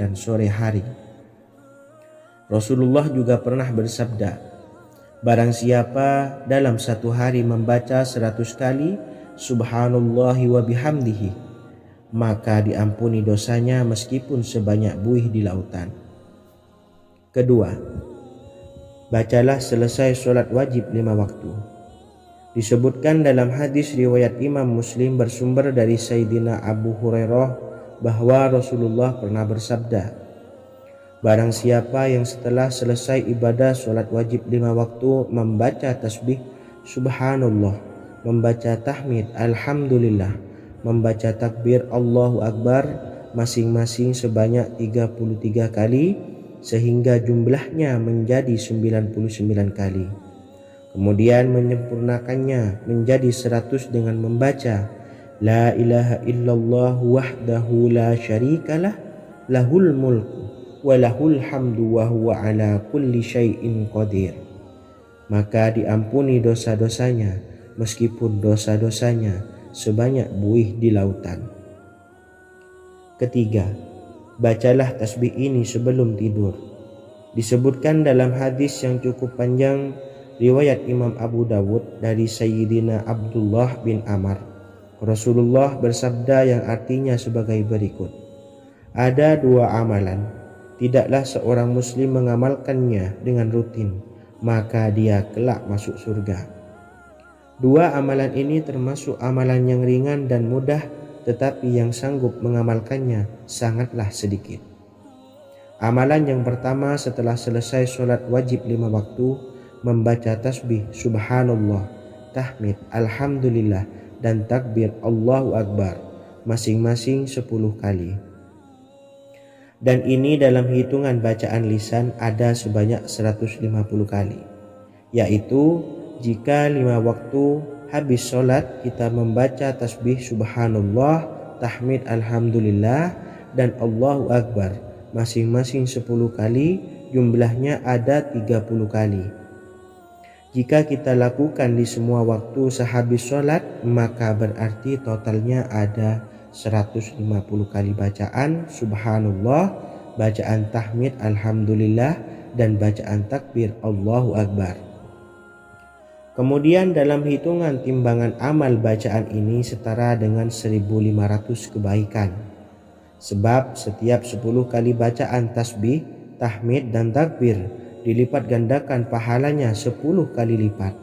dan sore hari. Rasulullah juga pernah bersabda, barang siapa dalam satu hari membaca 100 kali Subhanallahi wa bihamdihi, maka diampuni dosanya meskipun sebanyak buih di lautan. Kedua, bacalah selesai sholat wajib 5 waktu. Disebutkan dalam hadis riwayat Imam Muslim bersumber dari Sayyidina Abu Hurairah bahwa Rasulullah pernah bersabda, barang siapa yang setelah selesai ibadah sholat wajib 5 waktu membaca tasbih Subhanallah, membaca tahmid Alhamdulillah, membaca takbir Allahu Akbar masing-masing sebanyak 33 kali sehingga jumlahnya menjadi 99 kali. Kemudian menyempurnakannya menjadi 100 dengan membaca La ilaha illallah wahdahu la syarikalah lahul mulku wa lahul hamdu wa huwa ala kulli syai'in qadir. Maka diampuni dosa-dosanya meskipun dosa-dosanya sebanyak buih di lautan. Ketiga, bacalah tasbih ini sebelum tidur. Disebutkan dalam hadis yang cukup panjang riwayat Imam Abu Dawud dari Sayyidina Abdullah bin Amr, Rasulullah bersabda yang artinya sebagai berikut, ada 2 amalan, tidaklah seorang muslim mengamalkannya dengan rutin, maka dia kelak masuk surga. 2 amalan ini termasuk amalan yang ringan dan mudah, tetapi yang sanggup mengamalkannya sangatlah sedikit. Amalan yang pertama setelah selesai sholat wajib 5 waktu, membaca tasbih Subhanallah, tahmid Alhamdulillah, dan takbir Allahu Akbar masing-masing 10 kali. Dan ini dalam hitungan bacaan lisan ada sebanyak 150 kali, yaitu jika 5 waktu habis sholat kita membaca tasbih Subhanallah, tahmid Alhamdulillah, dan Allahu Akbar masing-masing 10 kali, jumlahnya ada 30 kali. Jika kita lakukan di semua waktu sehabis sholat, maka berarti totalnya ada 150 kali bacaan Subhanallah, bacaan tahmid Alhamdulillah, dan bacaan takbir Allahu Akbar. Kemudian dalam hitungan timbangan amal bacaan ini setara dengan 1500 kebaikan. Sebab setiap 10 kali bacaan tasbih, tahmid, dan takbir dilipat gandakan pahalanya 10 kali lipat.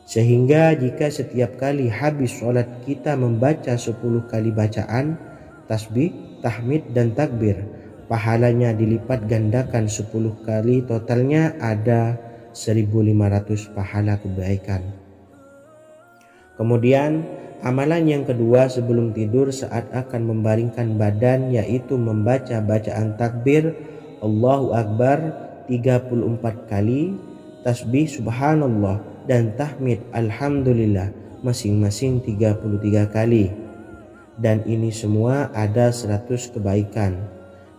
Sehingga jika setiap kali habis sholat kita membaca 10 kali bacaan tasbih, tahmid, dan takbir, pahalanya dilipat gandakan 10 kali, totalnya ada 1500 pahala kebaikan. Kemudian amalan yang kedua sebelum tidur saat akan membaringkan badan, yaitu membaca bacaan takbir Allahu Akbar 34 kali, tasbih Subhanallah, dan tahmid Alhamdulillah masing-masing 33 kali. Dan ini semua ada 100 kebaikan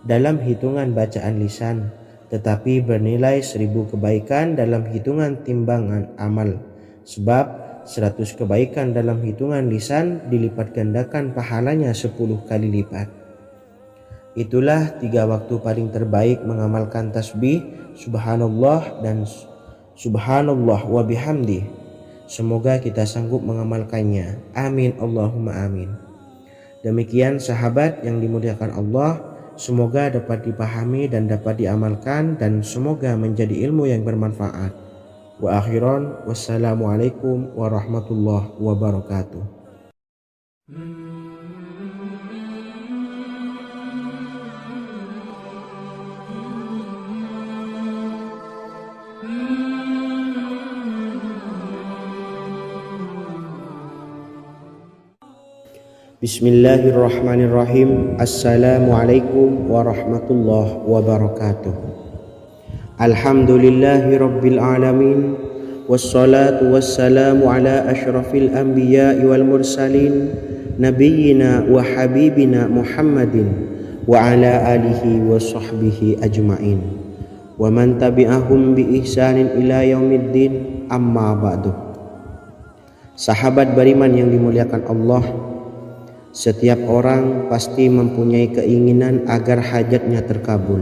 dalam hitungan bacaan lisan, tetapi bernilai 1000 kebaikan dalam hitungan timbangan amal. Sebab 100 kebaikan dalam hitungan lisan dilipat gandakan pahalanya 10 kali lipat. Itulah 3 waktu paling terbaik mengamalkan tasbih Subhanallah dan Subhanallah wa bihamdi. Semoga kita sanggup mengamalkannya. Amin Allahumma amin. Demikian sahabat yang dimuliakan Allah, semoga dapat dipahami dan dapat diamalkan, dan semoga menjadi ilmu yang bermanfaat. Wa akhiran, wassalamualaikum warahmatullahi wabarakatuh. Bismillahirrahmanirrahim. Assalamualaikum warahmatullahi wabarakatuh. Alhamdulillahi rabbil alamin, wassalatu wassalamu ala ashrafil anbiya'i wal mursalin, nabiyyina wa habibina Muhammadin wa ala alihi wa sahbihi ajma'in, wa man tabi'ahum bi ihsanin ila yaumiddin, amma ba'du. Sahabat beriman yang dimuliakan Allah, Setiap orang pasti mempunyai keinginan agar hajatnya terkabul,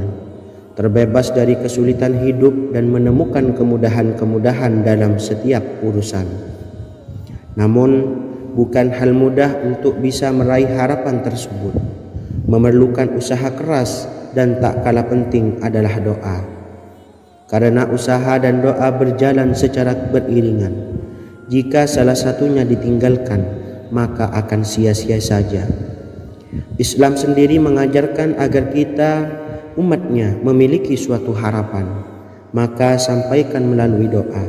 terbebas dari kesulitan hidup dan menemukan kemudahan-kemudahan dalam setiap urusan. Namun, bukan hal mudah untuk bisa meraih harapan tersebut. Memerlukan usaha keras dan tak kalah penting adalah doa. Karena usaha dan doa berjalan secara beriringan. Jika salah satunya ditinggalkan, maka akan sia-sia saja. Islam sendiri mengajarkan agar kita umatnya memiliki suatu harapan, maka sampaikan melalui doa.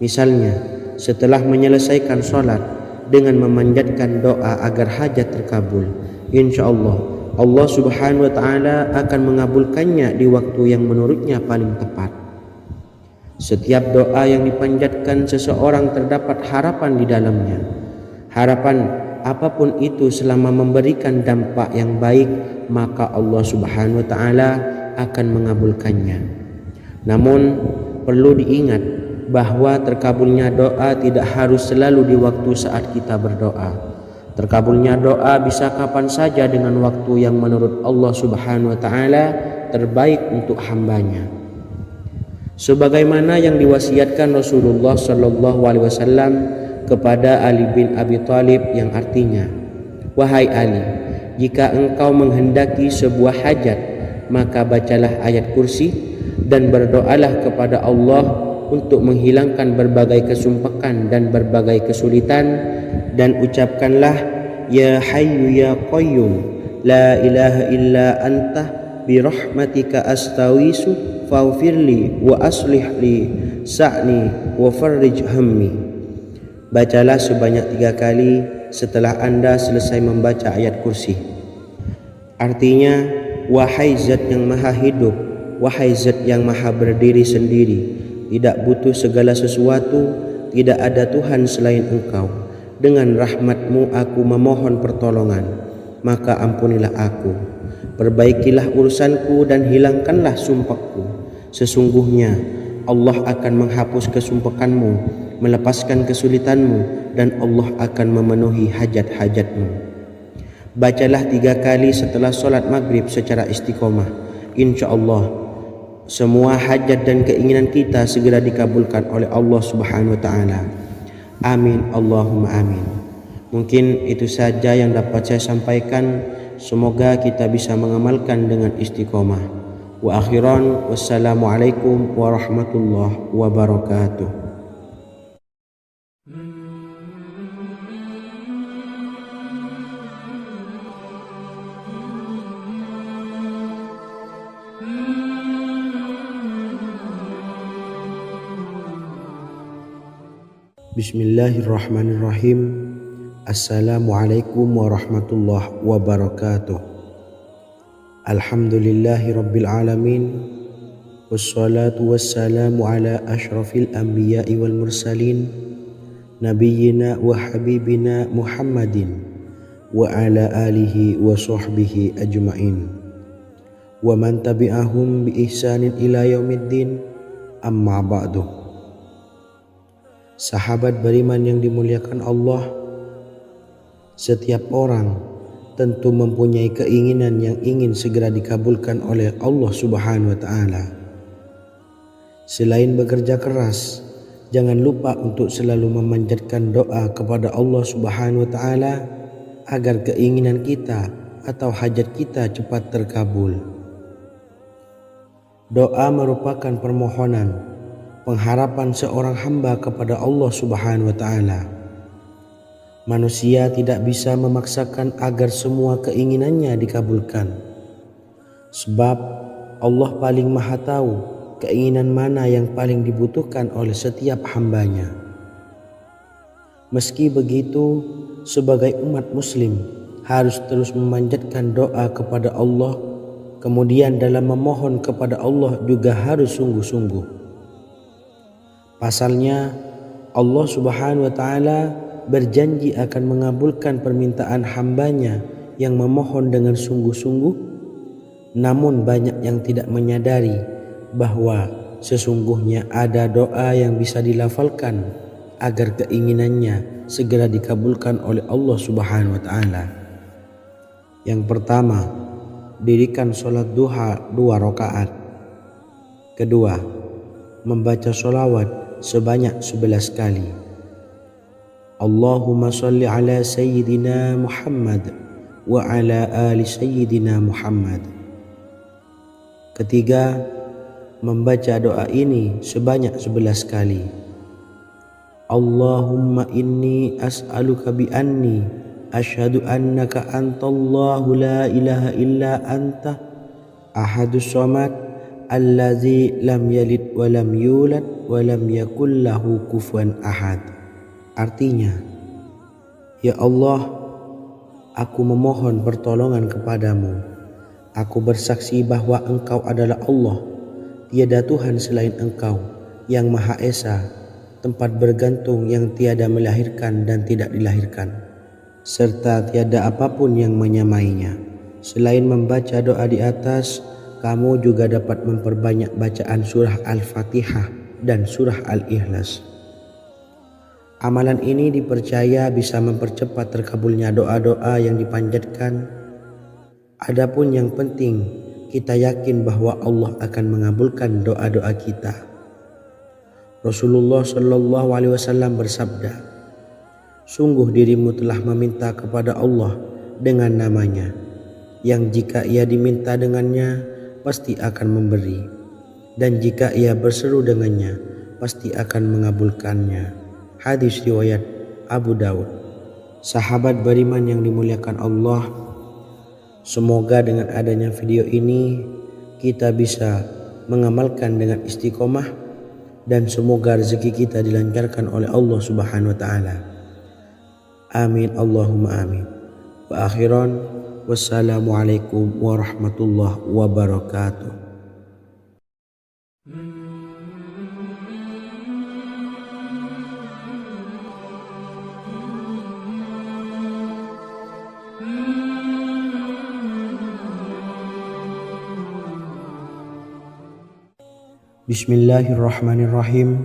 Misalnya, setelah menyelesaikan sholat dengan memanjatkan doa agar hajat terkabul, insya Allah Allah Subhanahu wa Ta'ala akan mengabulkannya di waktu yang menurutnya paling tepat. Setiap doa yang dipanjatkan seseorang terdapat harapan di dalamnya. Harapan apapun itu selama memberikan dampak yang baik, maka Allah Subhanahu wa Ta'ala akan mengabulkannya. Namun perlu diingat bahwa terkabulnya doa tidak harus selalu di waktu saat kita berdoa. Terkabulnya doa bisa kapan saja dengan waktu yang menurut Allah Subhanahu wa Ta'ala terbaik untuk hambanya. Sebagaimana yang diwasiatkan Rasulullah Sallallahu Alaihi Wasallam kepada Ali bin Abi Thalib, yang artinya, wahai Ali, jika engkau menghendaki sebuah hajat, maka bacalah ayat kursi dan berdoalah kepada Allah untuk menghilangkan berbagai kesumpakan dan berbagai kesulitan, dan ucapkanlah, ya hayyu ya qayyum la ilaha illa anta birahmatika astawisu faghfirli wa aslih li sa'ni wa farrij hammi. Bacalah sebanyak 3 kali setelah Anda selesai membaca ayat kursi. Artinya, wahai zat yang maha hidup, wahai zat yang maha berdiri sendiri, tidak butuh segala sesuatu, tidak ada Tuhan selain Engkau. Dengan rahmat-Mu aku memohon pertolongan, maka ampunilah aku. Perbaikilah urusanku dan hilangkanlah sumpahku. Sesungguhnya Allah akan menghapus kesumpahanmu, melepaskan kesulitanmu, dan Allah akan memenuhi hajat-hajatmu. Bacalah 3 kali setelah solat maghrib secara istiqomah. Insya Allah semua hajat dan keinginan kita segera dikabulkan oleh Allah Subhanahu wa Ta'ala. Amin Allahumma amin. Mungkin itu saja yang dapat saya sampaikan. Semoga kita bisa mengamalkan dengan istiqomah. Wa akhiran, wassalamualaikum warahmatullahi wabarakatuh. Bismillahirrahmanirrahim. Assalamualaikum warahmatullahi wabarakatuh. Alhamdulillahi rabbil alamin. Wassalatu wassalamu ala ashrafil anbiya'i wal mursalin, nabiyyina wa habibina Muhammadin wa ala alihi wa sahbihi ajma'in wa man tabi'ahum bi ihsanin ila yaumiddin, amma ba'du. Sahabat beriman yang dimuliakan Allah, setiap orang tentu mempunyai keinginan yang ingin segera dikabulkan oleh Allah Subhanahu wa Ta'ala. Selain bekerja keras, jangan lupa untuk selalu memanjatkan doa kepada Allah Subhanahu wa Ta'ala agar keinginan kita atau hajat kita cepat terkabul. Doa merupakan permohonan, pengharapan seorang hamba kepada Allah Subhanahu wa Ta'ala. Manusia tidak bisa memaksakan agar semua keinginannya dikabulkan, sebab Allah paling maha tahu keinginan mana yang paling dibutuhkan oleh setiap hambanya. Meski begitu, sebagai umat muslim harus terus memanjatkan doa kepada Allah, kemudian dalam memohon kepada Allah juga harus sungguh-sungguh. Pasalnya, Allah Subhanahu wa Ta'ala berjanji akan mengabulkan permintaan hambanya yang memohon dengan sungguh-sungguh. Namun banyak yang tidak menyadari bahwa sesungguhnya ada doa yang bisa dilafalkan agar keinginannya segera dikabulkan oleh Allah Subhanahu wa Ta'ala. Yang pertama, dirikan sholat duha 2 rakaat. Kedua, membaca sholawat sebanyak 11 kali. Allahumma sholli ala Sayyidina Muhammad wa ala ali Sayyidina Muhammad. Ketiga, membaca doa ini sebanyak 11 kali. Allahumma inni as'aluka bi anni asyhadu annaka antallahu la ilaha illa anta ahadus samad allazi lam yalid wa lam yulad wa lam yakul lahu kufuwan ahad. Artinya, ya Allah, aku memohon pertolongan kepadamu. Aku bersaksi bahwa Engkau adalah Allah, tiada Tuhan selain Engkau, yang Maha Esa, tempat bergantung yang tiada melahirkan dan tidak dilahirkan, serta tiada apapun yang menyamainya. Selain membaca doa di atas, kamu juga dapat memperbanyak bacaan surah Al-Fatihah dan surah Al-Ikhlas. Amalan ini dipercaya bisa mempercepat terkabulnya doa-doa yang dipanjatkan. Adapun yang penting, kita yakin bahwa Allah akan mengabulkan doa-doa kita. Rasulullah Shallallahu Alaihi Wasallam bersabda, sungguh dirimu telah meminta kepada Allah dengan namanya, yang jika ia diminta dengannya, pasti akan memberi, dan jika ia berseru dengannya, pasti akan mengabulkannya. Hadis riwayat Abu Dawud. Sahabat beriman yang dimuliakan Allah, semoga dengan adanya video ini kita bisa mengamalkan dengan istiqomah, dan semoga rezeki kita dilancarkan oleh Allah Subhanahu wa taala. Amin Allahumma amin. Wa akhiran, wassalamualaikum warahmatullahi wabarakatuh. Bismillahirrahmanirrahim.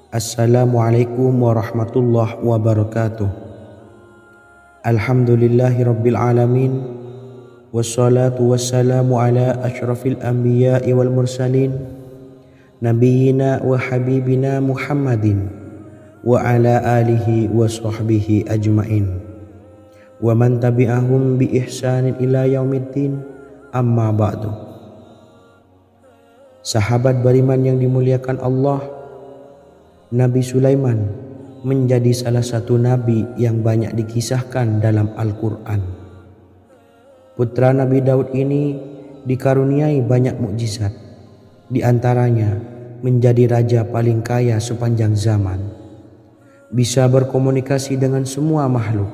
Assalamualaikum warahmatullahi wabarakatuh. Alhamdulillahi rabbil alamin. Wassalatu wassalamu ala asyrafil anbiya'i wal mursalin, nabiyyina wa habibina Muhammadin wa ala alihi wa sahbihi ajmain, wa man tabi'ahum bi ihsanin ila yaumiddin, amma ba'du. Sahabat beriman yang dimuliakan Allah, Nabi Sulaiman menjadi salah satu nabi yang banyak dikisahkan dalam Al-Quran. Putra Nabi Daud ini dikaruniai banyak mukjizat, di antaranya menjadi raja paling kaya sepanjang zaman, bisa berkomunikasi dengan semua makhluk,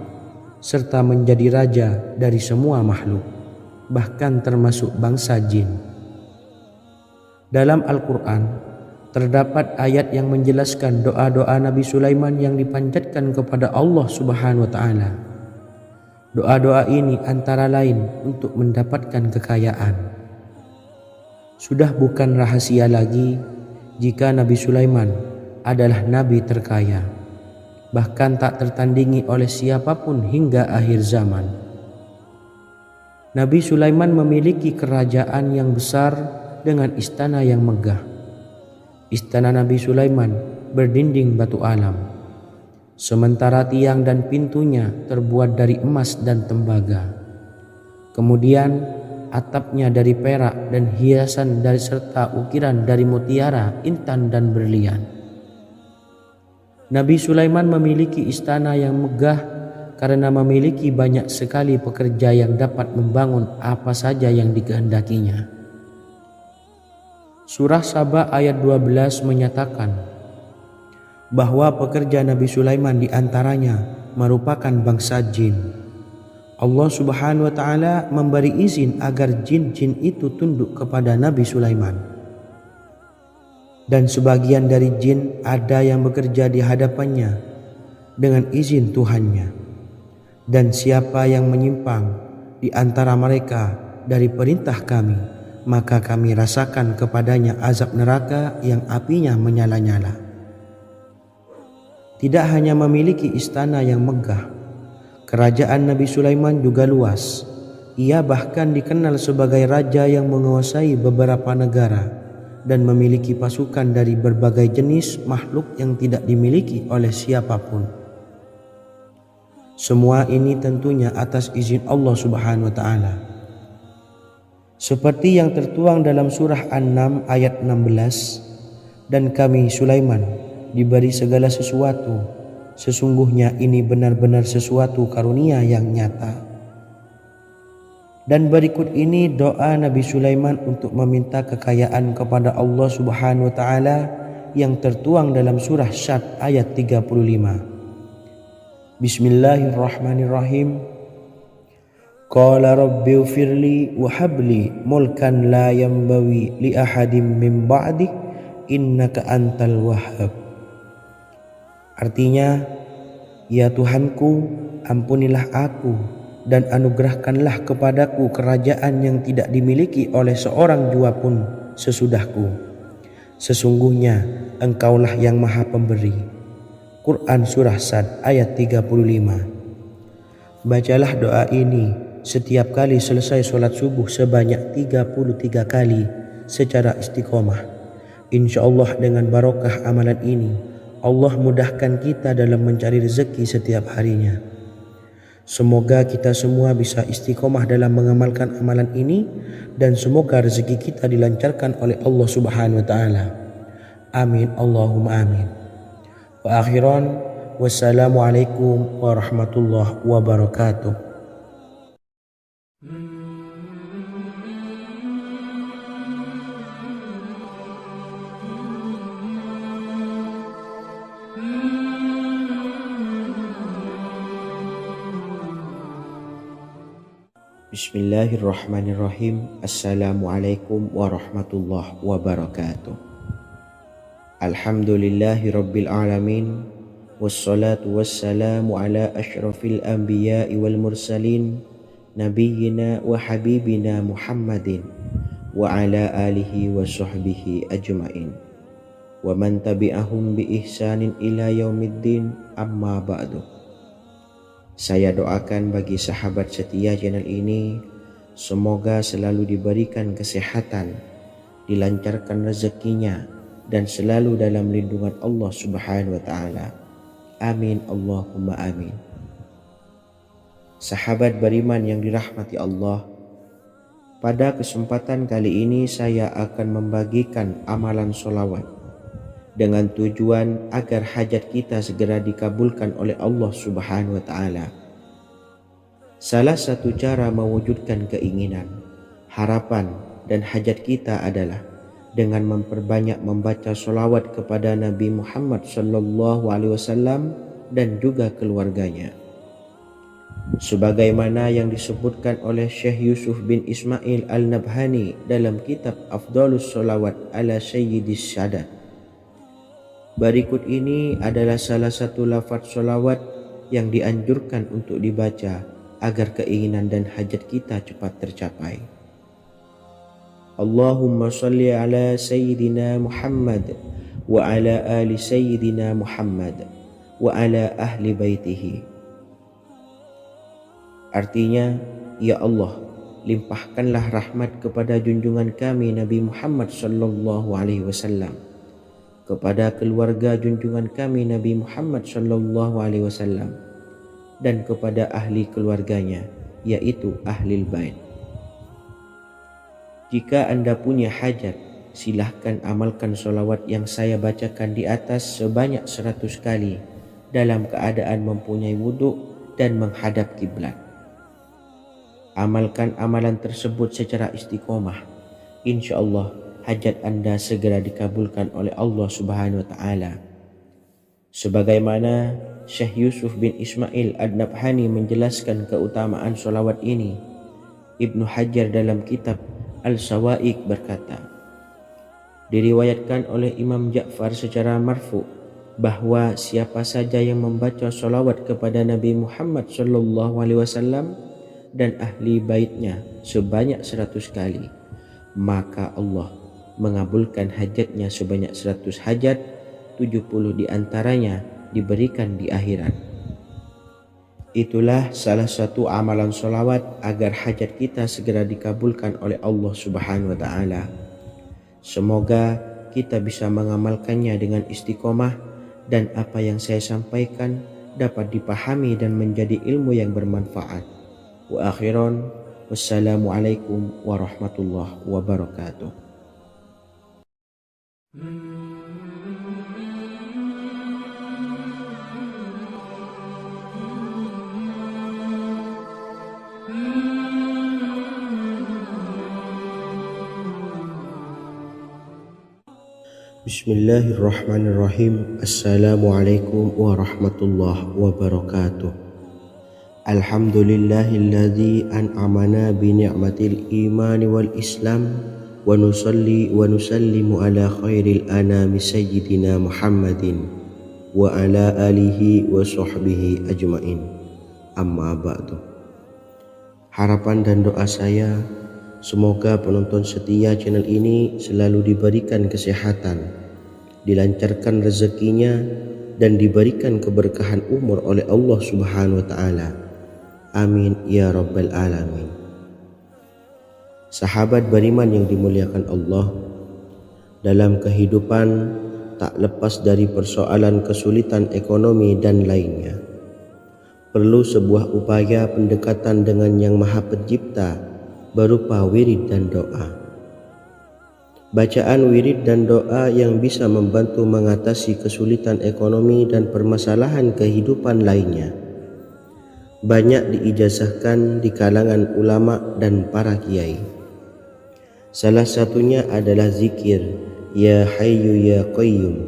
serta menjadi raja dari semua makhluk, bahkan termasuk bangsa jin. Dalam Al-Quran terdapat ayat yang menjelaskan doa-doa Nabi Sulaiman yang dipanjatkan kepada Allah Subhanahu wa taala. Doa-doa ini antara lain untuk mendapatkan kekayaan. Sudah bukan rahasia lagi jika Nabi Sulaiman adalah nabi terkaya, bahkan tak tertandingi oleh siapapun hingga akhir zaman. Nabi Sulaiman memiliki kerajaan yang besar dengan istana yang megah. Istana Nabi Sulaiman berdinding batu alam, sementara tiang dan pintunya terbuat dari emas dan tembaga. Kemudian atapnya dari perak dan hiasan dari serta ukiran dari mutiara, intan dan berlian. Nabi Sulaiman memiliki istana yang megah karena memiliki banyak sekali pekerja yang dapat membangun apa saja yang dikehendakinya. Surah Saba ayat 12 menyatakan bahwa pekerja Nabi Sulaiman diantaranya merupakan bangsa jin. Allah Subhanahu wa taala memberi izin agar jin-jin itu tunduk kepada Nabi Sulaiman. Dan sebagian dari jin ada yang bekerja di hadapannya dengan izin Tuhannya. Dan siapa yang menyimpang di antara mereka dari perintah kami, maka kami rasakan kepadanya azab neraka yang apinya menyala-nyala. Tidak hanya memiliki istana yang megah, kerajaan Nabi Sulaiman juga luas, Ia bahkan dikenal sebagai raja yang menguasai beberapa negara dan memiliki pasukan dari berbagai jenis makhluk yang tidak dimiliki oleh siapapun. Semua ini tentunya atas izin Allah Subhanahu wa taala. Seperti yang tertuang dalam surah An-Naml ayat 16, dan kami Sulaiman diberi segala sesuatu, sesungguhnya ini benar-benar sesuatu karunia yang nyata. Dan berikut ini doa Nabi Sulaiman untuk meminta kekayaan kepada Allah Subhanahu wa taala yang tertuang dalam surah Syad ayat 35. Bismillahirrahmanirrahim. Qala rabbi ighfirli wa habli mulkan la yanbawi li ahadim min ba'di innaka antal wahhab. Artinya, ya Tuhanku, ampunilah aku dan anugerahkanlah kepadaku kerajaan yang tidak dimiliki oleh seorang jua pun sesudahku. Sesungguhnya Engkaulah yang Maha Pemberi. Quran Surah Sad ayat 35. Bacalah doa ini setiap kali selesai sholat subuh sebanyak 33 kali secara istiqomah. Insya Allah dengan barokah amalan ini, Allah mudahkan kita dalam mencari rezeki setiap harinya. Semoga kita semua bisa istiqomah dalam mengamalkan amalan ini dan semoga rezeki kita dilancarkan oleh Allah Subhanahu wa taala. Amin Allahumma amin. Wa akhiran, wassalamualaikum warahmatullahi wabarakatuh. Bismillahirrahmanirrahim. Assalamualaikum warahmatullahi wabarakatuh. Alhamdulillahi rabbil alamin. Wassalatu wassalamu ala ashrafil anbiya'i wal mursalin, nabiyyina wa habibina Muhammadin wa ala alihi wa sahbihi ajma'in wa man tabi'ahum bi ihsanin ila yaumiddin, amma ba'du. Saya doakan bagi sahabat setia channel ini, semoga selalu diberikan kesehatan, dilancarkan rezekinya, dan selalu dalam lindungan Allah Subhanahu wa taala. Amin Allahumma amin. Sahabat beriman yang dirahmati Allah, pada kesempatan kali ini saya akan membagikan amalan sholawat dengan tujuan agar hajat kita segera dikabulkan oleh Allah Subhanahu wa taala. Salah satu cara mewujudkan keinginan, harapan, dan hajat kita adalah dengan memperbanyak membaca sholawat kepada Nabi Muhammad SAW dan juga keluarganya. Sebagaimana yang disebutkan oleh Syekh Yusuf bin Ismail Al-Nabhani dalam kitab Afdhalus Sholawat ala Sayyidis Sadat. Berikut ini adalah salah satu lafaz sholawat yang dianjurkan untuk dibaca agar keinginan dan hajat kita cepat tercapai. Allahumma salli ala Sayyidina Muhammad wa ala ali Sayyidina Muhammad wa ala ahli baitihi. Artinya, ya Allah, limpahkanlah rahmat kepada junjungan kami Nabi Muhammad sallallahu alaihi wasallam, kepada keluarga junjungan kami Nabi Muhammad sallallahu alaihi wasallam, dan kepada ahli keluarganya, yaitu ahlil bait. Jika Anda punya hajat, silahkan amalkan sholawat yang saya bacakan di atas sebanyak 100 kali dalam keadaan mempunyai wudhu dan menghadap kiblat. Amalkan amalan tersebut secara istiqomah. Insya Allah hajat Anda segera dikabulkan oleh Allah Subhanahu wa taala. Sebagaimana Syekh Yusuf bin Ismail Ad-Nabhani menjelaskan keutamaan sholawat ini, Ibnu Hajar dalam kitab Al-Sawa'iq berkata, diriwayatkan oleh Imam Ja'far secara marfu bahwa siapa saja yang membaca sholawat kepada Nabi Muhammad SAW dan ahli baitnya sebanyak 100 kali, maka Allah mengabulkan hajatnya sebanyak 100 hajat, 70 diantaranya diberikan di akhirat. Itulah salah satu amalan sholawat agar hajat kita segera dikabulkan oleh Allah Subhanahu wa Ta'ala. Semoga kita bisa mengamalkannya dengan istiqomah dan apa yang saya sampaikan dapat dipahami dan menjadi ilmu yang bermanfaat. Wa akhiran, wassalamualaikum warahmatullahi wabarakatuh. Bismillahirrahmanirrahim. Assalamualaikum warahmatullahi wabarakatuh. Alhamdulillahilladzi an'amana bi ni'matil imani wal islam wa nusalli wa nusallimu ala khairil anami sayyidina Muhammadin wa ala alihi wa sahbihi ajmain. Amma ba'du. Harapan dan doa saya, semoga penonton setia channel ini selalu diberikan kesehatan, dilancarkan rezekinya, dan diberikan keberkahan umur oleh Allah Subhanahu wa Ta'ala. Amin ya rabbal alamin. Sahabat beriman yang dimuliakan Allah, dalam kehidupan tak lepas dari persoalan kesulitan ekonomi dan lainnya. Perlu sebuah upaya pendekatan dengan Yang Maha Pencipta berupa wirid dan doa. Bacaan wirid dan doa yang bisa membantu mengatasi kesulitan ekonomi dan permasalahan kehidupan lainnya banyak diijazahkan di kalangan ulama dan para kiai. Salah satunya adalah zikir Ya Hayyu Ya Qayyum,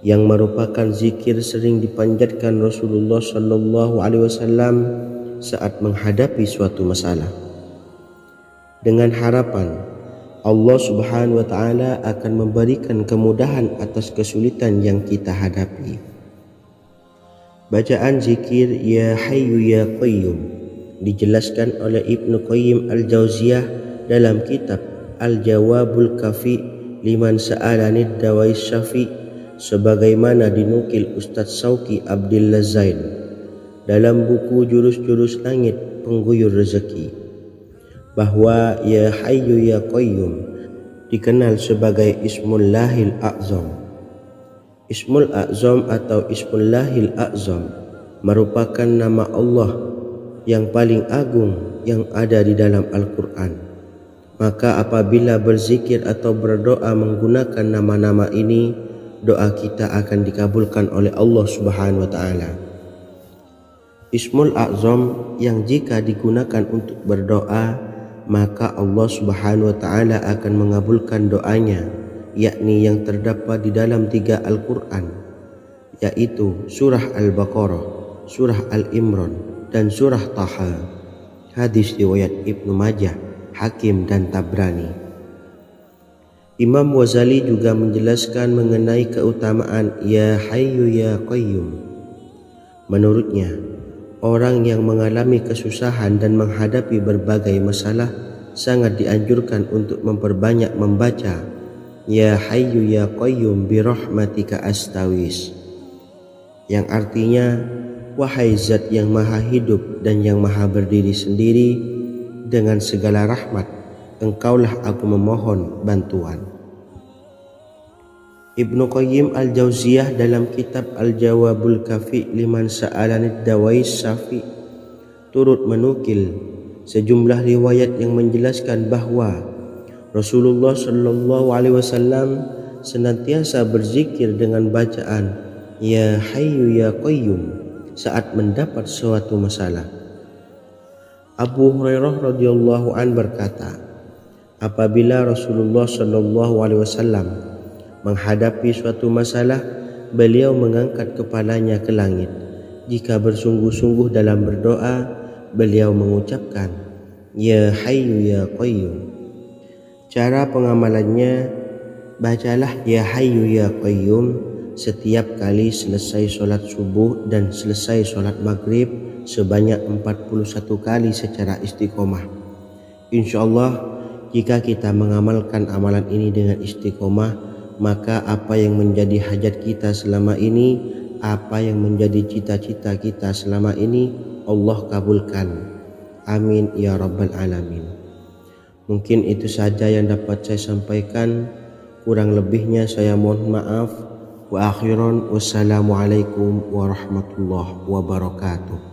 yang merupakan zikir sering dipanjatkan Rasulullah SAW saat menghadapi suatu masalah, dengan harapan Allah Subhanahu wa Ta'ala akan memberikan kemudahan atas kesulitan yang kita hadapi. Bacaan zikir Ya Hayyu Ya Qayyum dijelaskan oleh Ibnu Qayyim Al-Jauziyah dalam kitab Al-Jawabul Kafi liman sa'alanid dawais syafi, sebagaimana dinukil Ustadz Sauki Abdillah Zain dalam buku Jurus-Jurus Langit Pengguyur Rezeki, bahwa Ya Hayyu Ya Qayyum dikenal sebagai Ismullahil A'zam. Ismul A'zam atau Ismullahil A'zam merupakan nama Allah yang paling agung yang ada di dalam Al-Quran. Maka apabila berzikir atau berdoa menggunakan nama-nama ini, doa kita akan dikabulkan oleh Allah Subhanahu wa Ta'ala. Ismul A'zam yang jika digunakan untuk berdoa, maka Allah Subhanahu wa Ta'ala akan mengabulkan doanya, yakni yang terdapat di dalam 3 Al-Quran, yaitu surah Al-Baqarah, surah Al-Imran, dan surah Taha. Hadis riwayat Ibnu Majah, Hakim, dan Tabrani. Imam Ghazali juga menjelaskan mengenai keutamaan Ya Hayyu Ya Qayyum. Menurutnya, orang yang mengalami kesusahan dan menghadapi berbagai masalah sangat dianjurkan untuk memperbanyak membaca Ya Hayyu Ya Qayyum bi rahmatika astawis, yang artinya, wahai zat yang maha hidup dan yang maha berdiri sendiri, dengan segala rahmat engkaulah aku memohon bantuan. Ibnu Qayyim Al-Jauziyah dalam kitab Al-Jawabul Kafi liman sa'alanid dawais syafi turut menukil sejumlah riwayat yang menjelaskan bahwa Rasulullah SAW senantiasa berzikir dengan bacaan Ya Hayyu Ya Qayyum saat mendapat suatu masalah. Abu Hurairah radhiyallahu an berkata, apabila Rasulullah SAW menghadapi suatu masalah, beliau mengangkat kepalanya ke langit. Jika bersungguh-sungguh dalam berdoa, beliau mengucapkan Ya Hayyu Ya Qayyum. Cara pengamalannya, bacalah Ya Hayyu Ya Qayyum setiap kali selesai sholat subuh dan selesai sholat maghrib sebanyak 41 kali secara istiqomah. Insyaallah, jika kita mengamalkan amalan ini dengan istiqomah, maka apa yang menjadi hajat kita selama ini apa yang menjadi cita-cita kita selama ini Allah kabulkan. Amin ya rabbal alamin. Mungkin itu saja yang dapat saya sampaikan. Kurang lebihnya saya mohon maaf. Wa akhiran wassalamualaikum warahmatullahi wabarakatuh.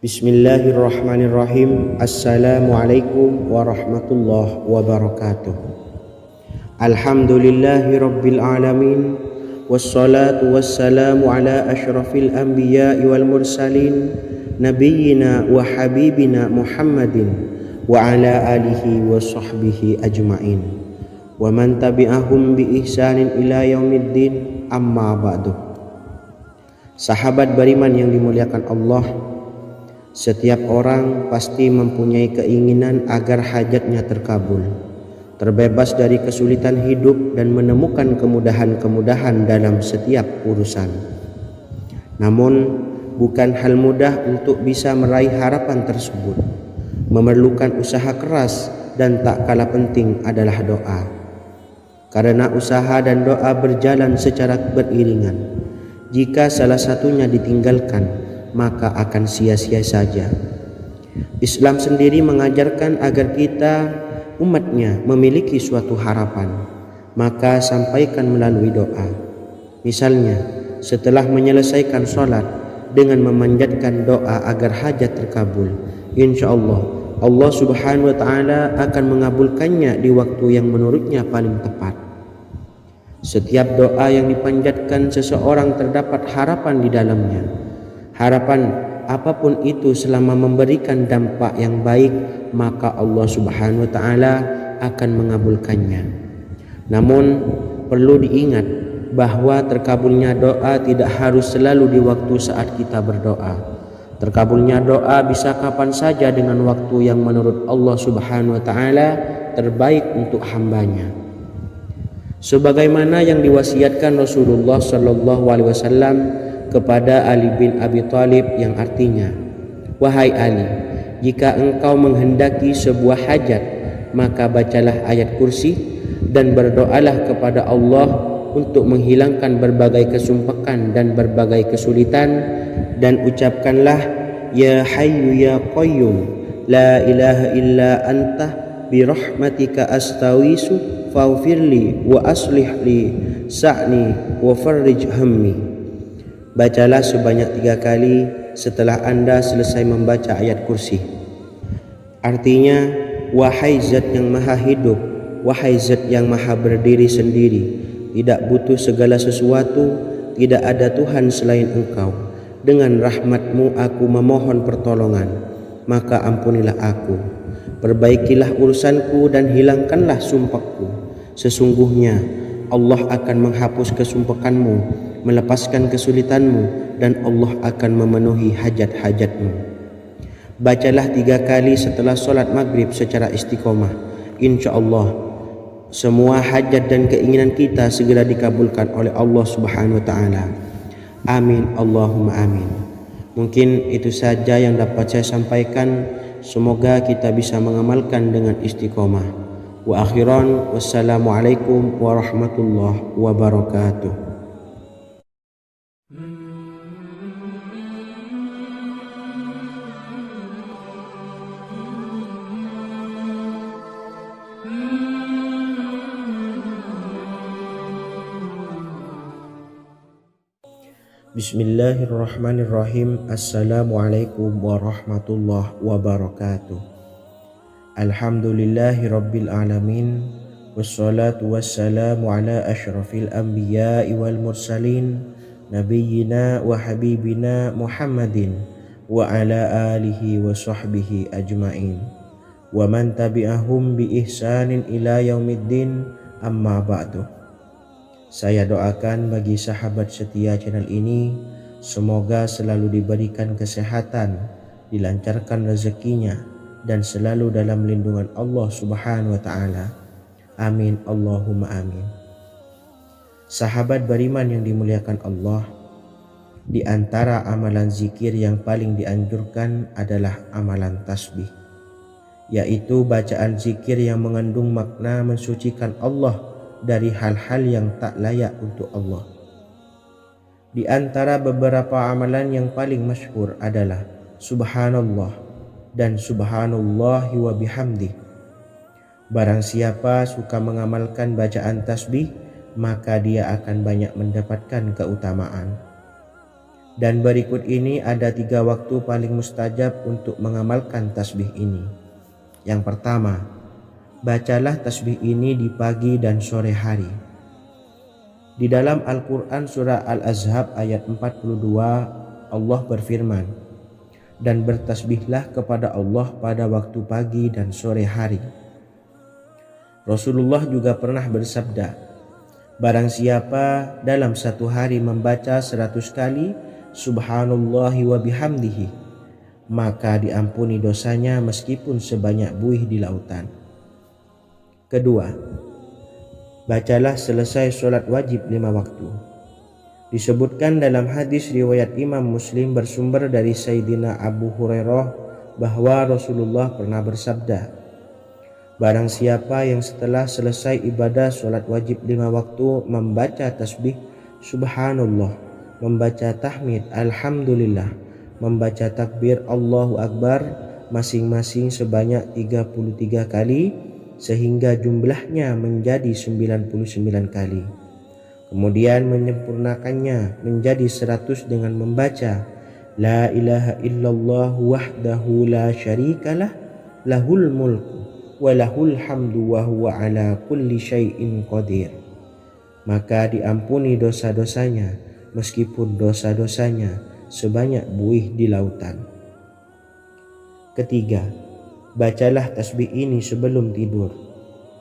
Bismillahirrahmanirrahim. Assalamualaikum warahmatullahi wabarakatuh. Alhamdulillahi rabbil alamin. Wassalatu wassalamu ala ashrafil anbiya'i wal mursalin nabiyyina wa habibina Muhammadin wa ala alihi wa sahbihi ajma'in wa man tabi'ahum bi ihsanin ila yaumiddin, amma ba'du. Sahabat beriman yang dimuliakan Allah, setiap orang pasti mempunyai keinginan agar hajatnya terkabul, terbebas dari kesulitan hidup dan menemukan kemudahan-kemudahan dalam setiap urusan. Namun, bukan hal mudah untuk bisa meraih harapan tersebut. Memerlukan usaha keras dan tak kalah penting adalah doa. Karena usaha dan doa berjalan secara beriringan. Jika salah satunya ditinggalkan, maka akan sia-sia saja. Islam sendiri mengajarkan agar kita umatnya memiliki suatu harapan, maka sampaikan melalui doa. Misalnya, setelah menyelesaikan sholat dengan memanjatkan doa agar hajat terkabul, insya Allah Allah subhanahu wa ta'ala akan mengabulkannya di waktu yang menurutnya paling tepat. Setiap doa yang dipanjatkan seseorang terdapat harapan di dalamnya. Harapan apapun itu selama memberikan dampak yang baik, maka Allah subhanahu wa ta'ala akan mengabulkannya. Namun perlu diingat bahwa terkabulnya doa tidak harus selalu di waktu saat kita berdoa. Terkabulnya doa bisa kapan saja dengan waktu yang menurut Allah subhanahu wa ta'ala terbaik untuk hambanya. Sebagaimana yang diwasiatkan Rasulullah sallallahu alaihi wasallam kepada Ali bin Abi Thalib, yang artinya, wahai Ali, jika engkau menghendaki sebuah hajat, maka bacalah ayat kursi dan berdoalah kepada Allah untuk menghilangkan berbagai kesumpakan dan berbagai kesulitan, dan ucapkanlah, ya hayyu ya qayyum la ilaha illa anta birahmatika astawisu faghfirli wa aslih li sa'ni wa farrij hammi. Bacalah sebanyak 3 kali setelah Anda selesai membaca ayat kursi. Artinya, wahai zat yang maha hidup, wahai zat yang maha berdiri sendiri, tidak butuh segala sesuatu, tidak ada Tuhan selain Engkau. Dengan rahmat-Mu aku memohon pertolongan, maka ampunilah aku. Perbaikilah urusanku dan hilangkanlah sumpahku. Sesungguhnya Allah akan menghapus kesumpahanmu, melepaskan kesulitanmu, dan Allah akan memenuhi hajat-hajatmu. Bacalah 3 kali setelah sholat maghrib secara istiqomah. Insya Allah semua hajat dan keinginan kita segera dikabulkan oleh Allah subhanahu wa ta'ala. Amin Allahumma amin. Mungkin itu saja yang dapat saya sampaikan. Semoga kita bisa mengamalkan dengan istiqomah. Wa akhiran wassalamualaikum warahmatullahi wabarakatuh. Bismillahirrahmanirrahim. Assalamualaikum warahmatullahi wabarakatuh. Alhamdulillahi rabbil alamin. Wassalatu wassalamu ala ashrafil anbiya'i wal mursalin nabiyyina wa habibina Muhammadin wa ala alihi wa sahbihi ajma'in wa man tabi'ahum bi ihsanin ila yaumiddin, amma ba'du. Saya doakan bagi sahabat setia channel ini, semoga selalu diberikan kesehatan, dilancarkan rezekinya, dan selalu dalam lindungan Allah subhanahu wa ta'ala. Amin Allahumma amin. Sahabat beriman yang dimuliakan Allah, di antara amalan zikir yang paling dianjurkan adalah amalan tasbih, yaitu bacaan zikir yang mengandung makna mensucikan Allah dari hal-hal yang tak layak untuk Allah. Di antara beberapa amalan yang paling masyhur adalah Subhanallah dan Subhanallahi wa bihamdih. Barang siapa suka mengamalkan bacaan tasbih, maka dia akan banyak mendapatkan keutamaan. Dan berikut ini ada 3 waktu paling mustajab untuk mengamalkan tasbih ini. Yang pertama, bacalah tasbih ini di pagi dan sore hari. Di dalam Al-Quran surah Al-Ahzab ayat 42, Allah berfirman, "Dan bertasbihlah kepada Allah pada waktu pagi dan sore hari." Rasulullah juga pernah bersabda, "Barang siapa dalam satu hari membaca 100 kali Subhanallahi wa bihamdihi, maka diampuni dosanya meskipun sebanyak buih di lautan." Kedua, bacalah selesai sholat wajib 5 waktu. Disebutkan dalam hadis riwayat Imam Muslim bersumber dari Sayyidina Abu Hurairah bahwa Rasulullah pernah bersabda, "Barang siapa yang setelah selesai ibadah sholat wajib 5 waktu membaca tasbih Subhanallah, membaca tahmid Alhamdulillah, membaca takbir Allahu Akbar masing-masing sebanyak 33 kali sehingga jumlahnya menjadi 99 kali. Kemudian menyempurnakannya menjadi 100 dengan membaca La ilaha illallah wahdahu la syarikalah lahul mulku walahul hamdu wa huwa ala kulli syai'in qadir, maka diampuni dosa-dosanya meskipun dosa-dosanya sebanyak buih di lautan. Ketiga, bacalah tasbih ini sebelum tidur.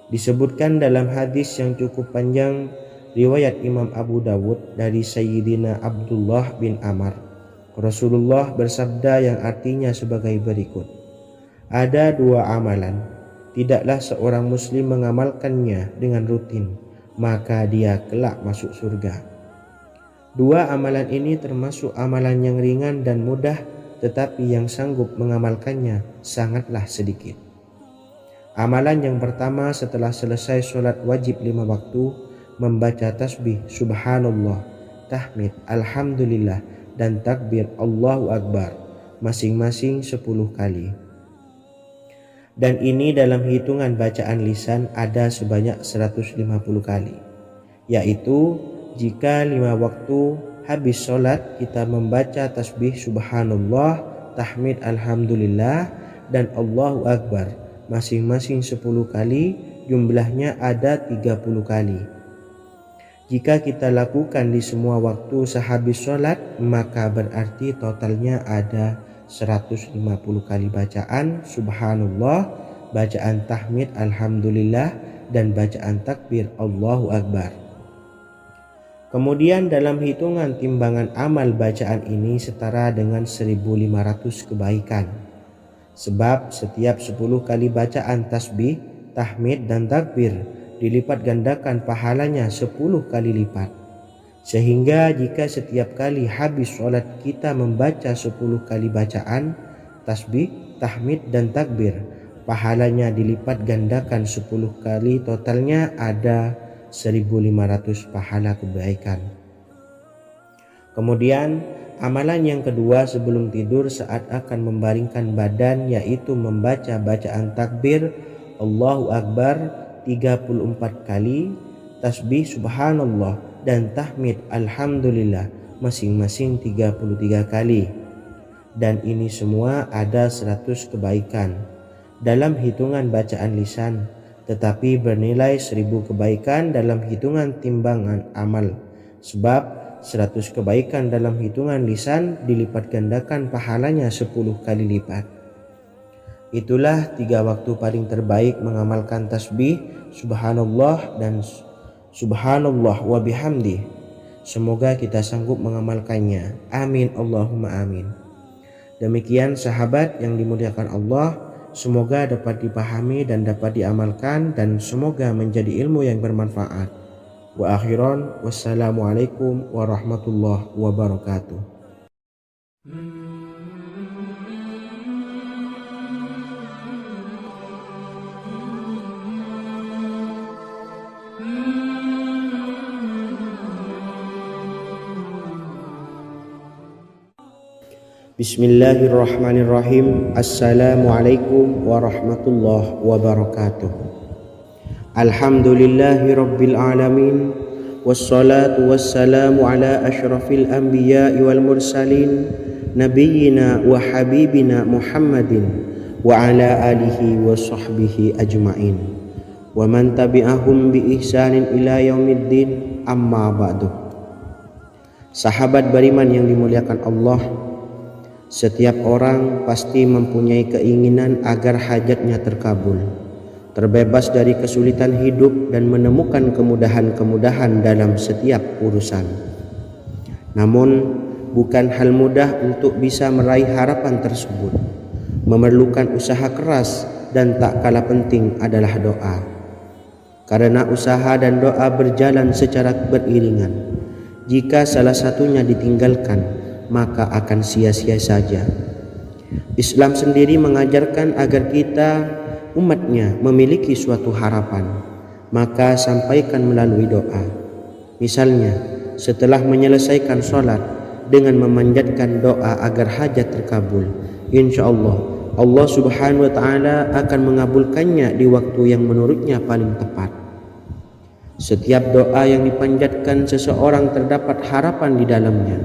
Disebutkan dalam hadis yang cukup panjang riwayat Imam Abu Dawud dari Sayyidina Abdullah bin Amr, Rasulullah bersabda yang artinya sebagai berikut, "Ada 2 amalan, tidaklah seorang muslim mengamalkannya dengan rutin, maka dia kelak masuk surga." 2 amalan ini termasuk amalan yang ringan dan mudah, tetapi yang sanggup mengamalkannya sangatlah sedikit. Amalan yang pertama setelah selesai sholat wajib 5 waktu, membaca tasbih Subhanallah, tahmid Alhamdulillah, dan takbir Allahu Akbar masing-masing 10 kali. Dan ini dalam hitungan bacaan lisan ada sebanyak 150 kali, yaitu jika 5 waktu habis sholat kita membaca tasbih Subhanallah, tahmid Alhamdulillah, dan Allahu Akbar masing-masing 10 kali, jumlahnya ada 30 kali. Jika kita lakukan di semua waktu sehabis sholat, maka berarti totalnya ada 150 kali bacaan Subhanallah, bacaan tahmid Alhamdulillah, dan bacaan takbir Allahu Akbar. Kemudian dalam hitungan timbangan amal bacaan ini setara dengan 1500 kebaikan. Sebab setiap 10 kali bacaan tasbih, tahmid, dan takbir dilipat gandakan pahalanya 10 kali lipat. Sehingga jika setiap kali habis sholat kita membaca 10 kali bacaan tasbih, tahmid, dan takbir, pahalanya dilipat gandakan 10 kali, totalnya ada 1500 pahala kebaikan. Kemudian amalan yang kedua sebelum tidur saat akan membaringkan badan, yaitu membaca bacaan takbir Allahu Akbar 34 kali, tasbih Subhanallah, dan tahmid Alhamdulillah masing-masing 33 kali. Dan ini semua ada 100 kebaikan dalam hitungan bacaan lisan, tetapi bernilai 1000 kebaikan dalam hitungan timbangan amal. Sebab 100 kebaikan dalam hitungan lisan dilipat gandakan pahalanya 10 kali lipat. Itulah 3 waktu paling terbaik mengamalkan tasbih Subhanallah dan Subhanallah wa bihamdih. Semoga kita sanggup mengamalkannya. Amin Allahumma amin. Demikian sahabat yang dimuliakan Allah, semoga dapat dipahami dan dapat diamalkan, dan semoga menjadi ilmu yang bermanfaat. Wa akhiran wassalamualaikum warahmatullahi wabarakatuh. Bismillahirrahmanirrahim. Assalamualaikum warahmatullahi wabarakatuh. Alhamdulillahi rabbil alamin. Wassalatu wassalamu ala ashrafil anbiya'i wal mursalin, nabiyyina wa habibina Muhammadin wa ala alihi wa sahbihi ajma'in wa man tabi'ahum bi ihsanin ila yaumiddin, amma ba'du. Sahabat beriman yang dimuliakan Allah, setiap orang pasti mempunyai keinginan agar hajatnya terkabul, terbebas dari kesulitan hidup dan menemukan kemudahan-kemudahan dalam setiap urusan. Namun, bukan hal mudah untuk bisa meraih harapan tersebut. Memerlukan usaha keras dan tak kalah penting adalah doa. Karena usaha dan doa berjalan secara beriringan. Jika salah satunya ditinggalkan, maka akan sia-sia saja. Islam sendiri mengajarkan agar kita umatnya memiliki suatu harapan, maka sampaikan melalui doa. Misalnya, setelah menyelesaikan sholat dengan memanjatkan doa agar hajat terkabul, insya Allah subhanahu wa ta'ala akan mengabulkannya di waktu yang menurutnya paling tepat. Setiap doa yang dipanjatkan seseorang terdapat harapan di dalamnya.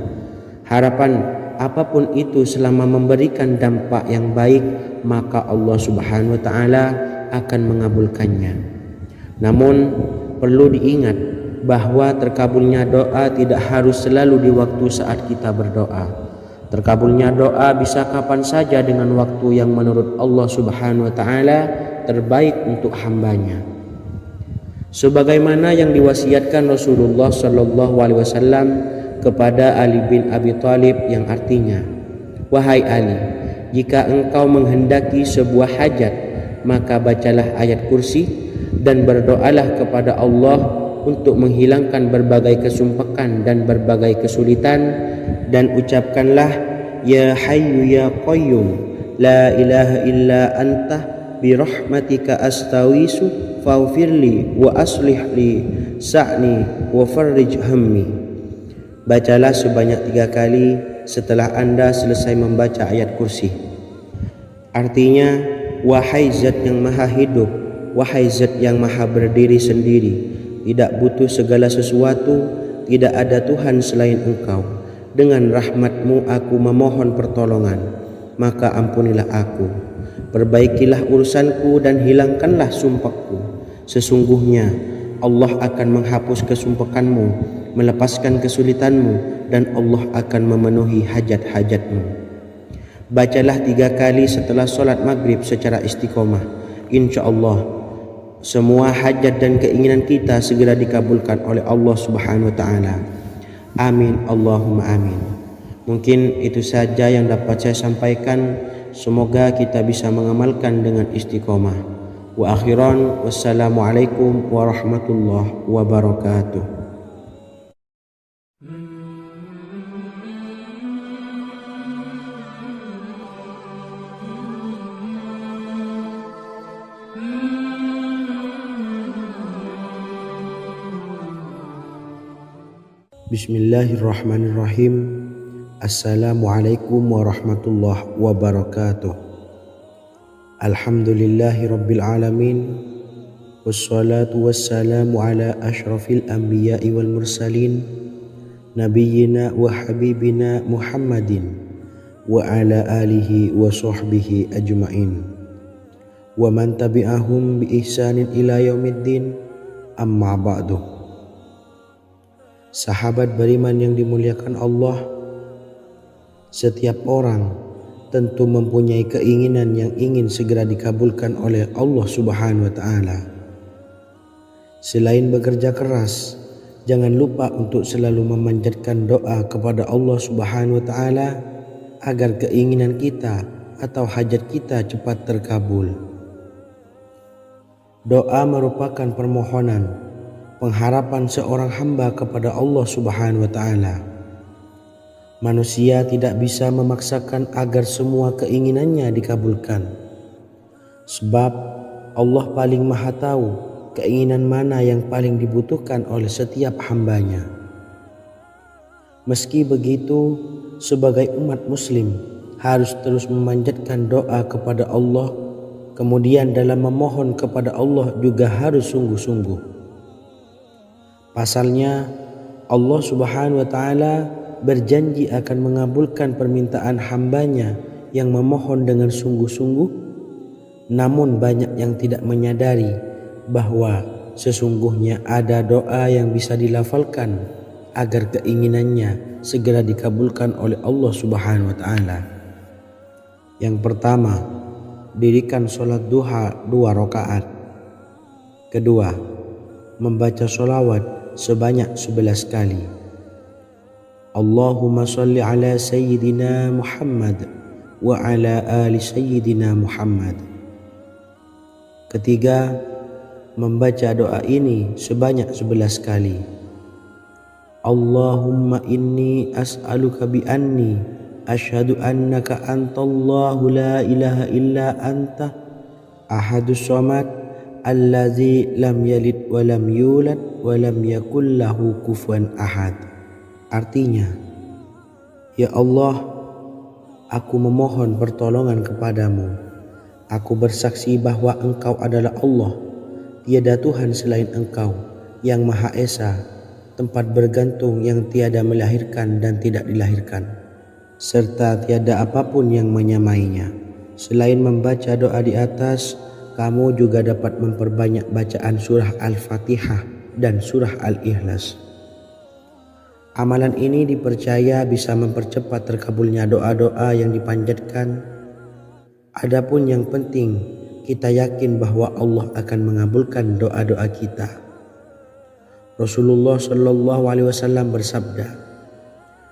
Harapan apapun itu selama memberikan dampak yang baik, maka Allah subhanahu wa ta'ala akan mengabulkannya. Namun perlu diingat bahwa terkabulnya doa tidak harus selalu di waktu saat kita berdoa. Terkabulnya doa bisa kapan saja dengan waktu yang menurut Allah subhanahu wa ta'ala terbaik untuk hambanya. Sebagaimana yang diwasiatkan Rasulullah sallallahu alaihi wasallam kepada Ali bin Abi Thalib, yang artinya, wahai Ali, jika engkau menghendaki sebuah hajat, maka bacalah ayat kursi dan berdoalah kepada Allah untuk menghilangkan berbagai kesumpakan dan berbagai kesulitan, dan ucapkanlah, ya hayyu ya qayyum la ilaha illa anta birahmatika astawisu faghfirli wa aslih li sa'ni wa farrij hammi. Bacalah sebanyak 3 kali setelah Anda selesai membaca ayat kursi. Artinya, wahai zat yang maha hidup, wahai zat yang maha berdiri sendiri, tidak butuh segala sesuatu, tidak ada Tuhan selain Engkau. Dengan rahmat-Mu aku memohon pertolongan, maka ampunilah aku. Perbaikilah urusanku dan hilangkanlah sumpahku. Sesungguhnya Allah akan menghapus kesumpakanmu, melepaskan kesulitanmu, dan Allah akan memenuhi hajat-hajatmu. Bacalah 3 kali setelah solat maghrib secara istiqomah. Insya Allah semua hajat dan keinginan kita segera dikabulkan oleh Allah subhanahu wa ta'ala. Amin Allahumma amin. Mungkin itu saja yang dapat saya sampaikan. Semoga kita bisa mengamalkan dengan istiqomah. Wa akhiran wassalamualaikum warahmatullahi wabarakatuh. Bismillahirrahmanirrahim. Assalamualaikum warahmatullahi wabarakatuh. Alhamdulillahi rabbil alamin. Wassalatu wassalamu ala ashrafil anbiya'i wal mursalin, nabiyyina wa habibina Muhammadin wa ala alihi wa sahbihi ajma'in wa man tabi'ahum bi ihsanin ila yaumiddin, amma ba'du. Sahabat beriman yang dimuliakan Allah, setiap orang tentu mempunyai keinginan yang ingin segera dikabulkan oleh Allah subhanahu wa ta'ala. Selain bekerja keras, jangan lupa untuk selalu memanjatkan doa kepada Allah subhanahu wa ta'ala agar keinginan kita atau hajat kita cepat terkabul. Doa merupakan permohonan pengharapan seorang hamba kepada Allah Subhanahu wa taala. Manusia tidak bisa memaksakan agar semua keinginannya dikabulkan. Sebab Allah paling maha tahu keinginan mana yang paling dibutuhkan oleh setiap hambanya. Meski begitu, sebagai umat muslim harus terus memanjatkan doa kepada Allah, kemudian dalam memohon kepada Allah juga harus sungguh-sungguh. Pasalnya Allah Subhanahu wa taala berjanji akan mengabulkan permintaan hambanya yang memohon dengan sungguh-sungguh. Namun banyak yang tidak menyadari bahwa sesungguhnya ada doa yang bisa dilafalkan agar keinginannya segera dikabulkan oleh Allah Subhanahu wa taala. Yang pertama, dirikan sholat duha 2 rakaat. Kedua, membaca sholawat sebanyak 11 kali. Allahumma sholli ala sayyidina Muhammad wa ala ali sayyidina Muhammad. Ketiga, membaca doa ini sebanyak 11 kali. Allahumma inni as'aluka bi anni asyhadu annaka antallahu la ilaha illa anta ahadus samad allazi lam yalid wa lam yulad wa lam yakul lahu kufuwan ahad. Artinya, ya Allah, aku memohon pertolongan kepadamu. Aku bersaksi bahwa Engkau adalah Allah, tiada Tuhan selain Engkau, yang Maha Esa, tempat bergantung yang tiada melahirkan dan tidak dilahirkan, serta tiada apapun yang menyamainya. Selain membaca doa di atas, kamu juga dapat memperbanyak bacaan surah Al-Fatihah dan surah Al-Ikhlas. Amalan ini dipercaya bisa mempercepat terkabulnya doa-doa yang dipanjatkan. Adapun yang penting, kita yakin bahwa Allah akan mengabulkan doa-doa kita. Rasulullah Shallallahu Alaihi Wasallam bersabda,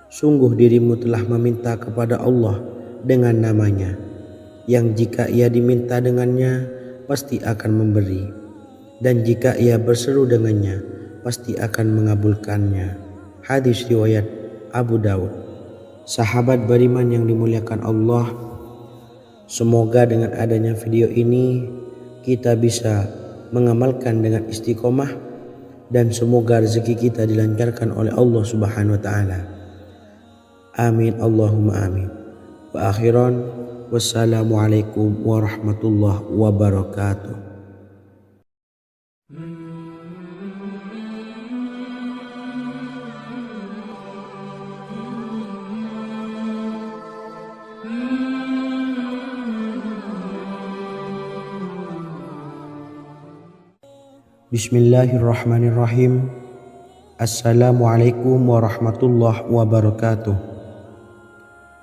sungguh dirimu telah meminta kepada Allah dengan namanya, yang jika ia diminta dengannya pasti akan memberi, dan jika ia berseru dengannya pasti akan mengabulkannya. Hadis riwayat Abu Dawud. Sahabat beriman yang dimuliakan Allah, semoga dengan adanya video ini kita bisa mengamalkan dengan istiqomah, dan semoga rezeki kita dilancarkan oleh Allah Subhanahu wa taala. Amin Allahumma amin. Wa akhiran, wassalamualaikum warahmatullahi wabarakatuh. Bismillahirrahmanirrahim. Assalamualaikum warahmatullahi wabarakatuh.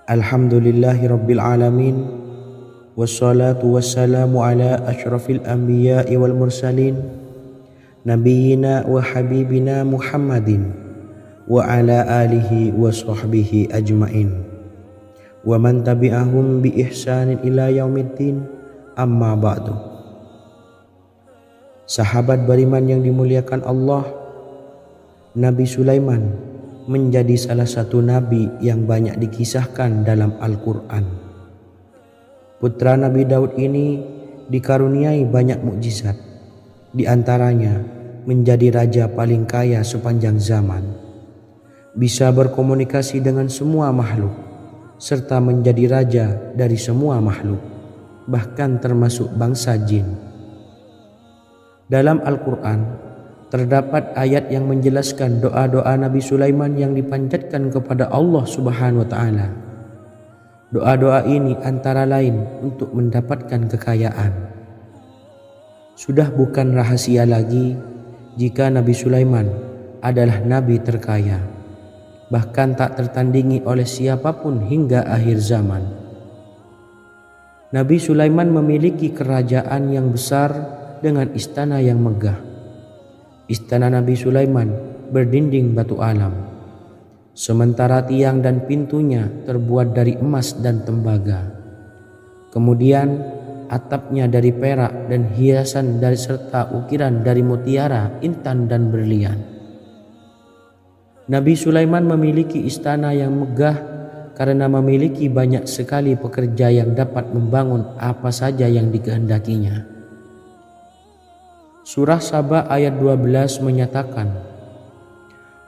Alhamdulillahi rabbil alamin. Wassalatu wassalamu ala asyrafil anbiya'i wal mursalin, nabiyyina wa habibina Muhammadin wa ala alihi wa sahbihi ajmain, wa man tabi'ahum bi ihsanin ila yaumiddin, amma ba'du. Sahabat beriman yang dimuliakan Allah, Nabi Sulaiman menjadi salah satu nabi yang banyak dikisahkan dalam Al-Quran. Putra Nabi Daud ini dikaruniai banyak mukjizat, di antaranya menjadi raja paling kaya sepanjang zaman, bisa berkomunikasi dengan semua makhluk, serta menjadi raja dari semua makhluk, bahkan termasuk bangsa jin. Dalam Al-Quran terdapat ayat yang menjelaskan doa-doa Nabi Sulaiman yang dipanjatkan kepada Allah Subhanahu wa taala. Doa-doa ini antara lain untuk mendapatkan kekayaan. Sudah bukan rahasia lagi jika Nabi Sulaiman adalah nabi terkaya, bahkan tak tertandingi oleh siapapun hingga akhir zaman. Nabi Sulaiman memiliki kerajaan yang besar dengan istana yang megah. Istana Nabi Sulaiman berdinding batu alam, sementara tiang dan pintunya terbuat dari emas dan tembaga. Kemudian atapnya dari perak dan hiasan dari serta ukiran dari mutiara, intan dan berlian. Nabi Sulaiman memiliki istana yang megah karena memiliki banyak sekali pekerja yang dapat membangun apa saja yang dikehendakinya. Surah Saba ayat 12 menyatakan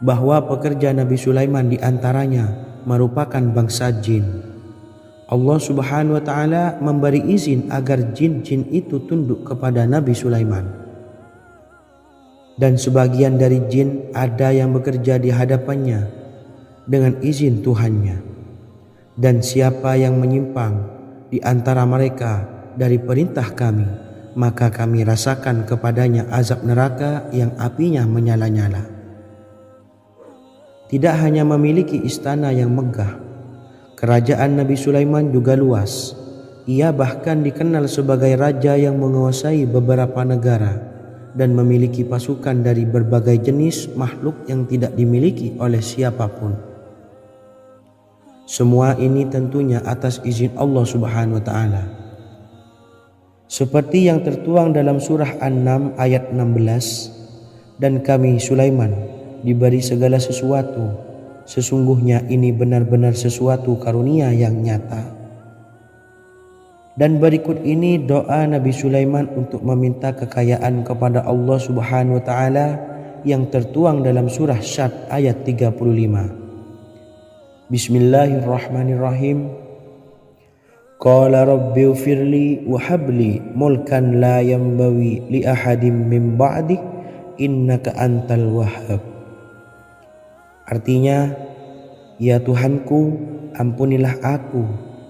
bahwa pekerja Nabi Sulaiman diantaranya merupakan bangsa jin. Allah Subhanahu wa Ta'ala memberi izin agar jin-jin itu tunduk kepada Nabi Sulaiman. Dan sebagian dari jin ada yang bekerja di hadapannya dengan izin Tuhannya. Dan siapa yang menyimpang di antara mereka dari perintah kami, maka kami rasakan kepadanya azab neraka yang apinya menyala-nyala. Tidak hanya memiliki istana yang megah, kerajaan Nabi Sulaiman juga luas. Ia bahkan dikenal sebagai raja yang menguasai beberapa negara dan memiliki pasukan dari berbagai jenis makhluk yang tidak dimiliki oleh siapapun. Semua ini tentunya atas izin Allah Subhanahu wa Ta'ala. Seperti yang tertuang dalam surah An-Naml ayat 16, dan kami Sulaiman diberi segala sesuatu, sesungguhnya ini benar-benar sesuatu karunia yang nyata. Dan berikut ini doa Nabi Sulaiman untuk meminta kekayaan kepada Allah Subhanahu wa Ta'ala yang tertuang dalam surah Syad ayat 35. Bismillahirrahmanirrahim. Qala rabbi ufirli wa habli mulkan la yanbawi li ahadim min ba'di innaka antal wahhab. Artinya, ya Tuhanku, ampunilah aku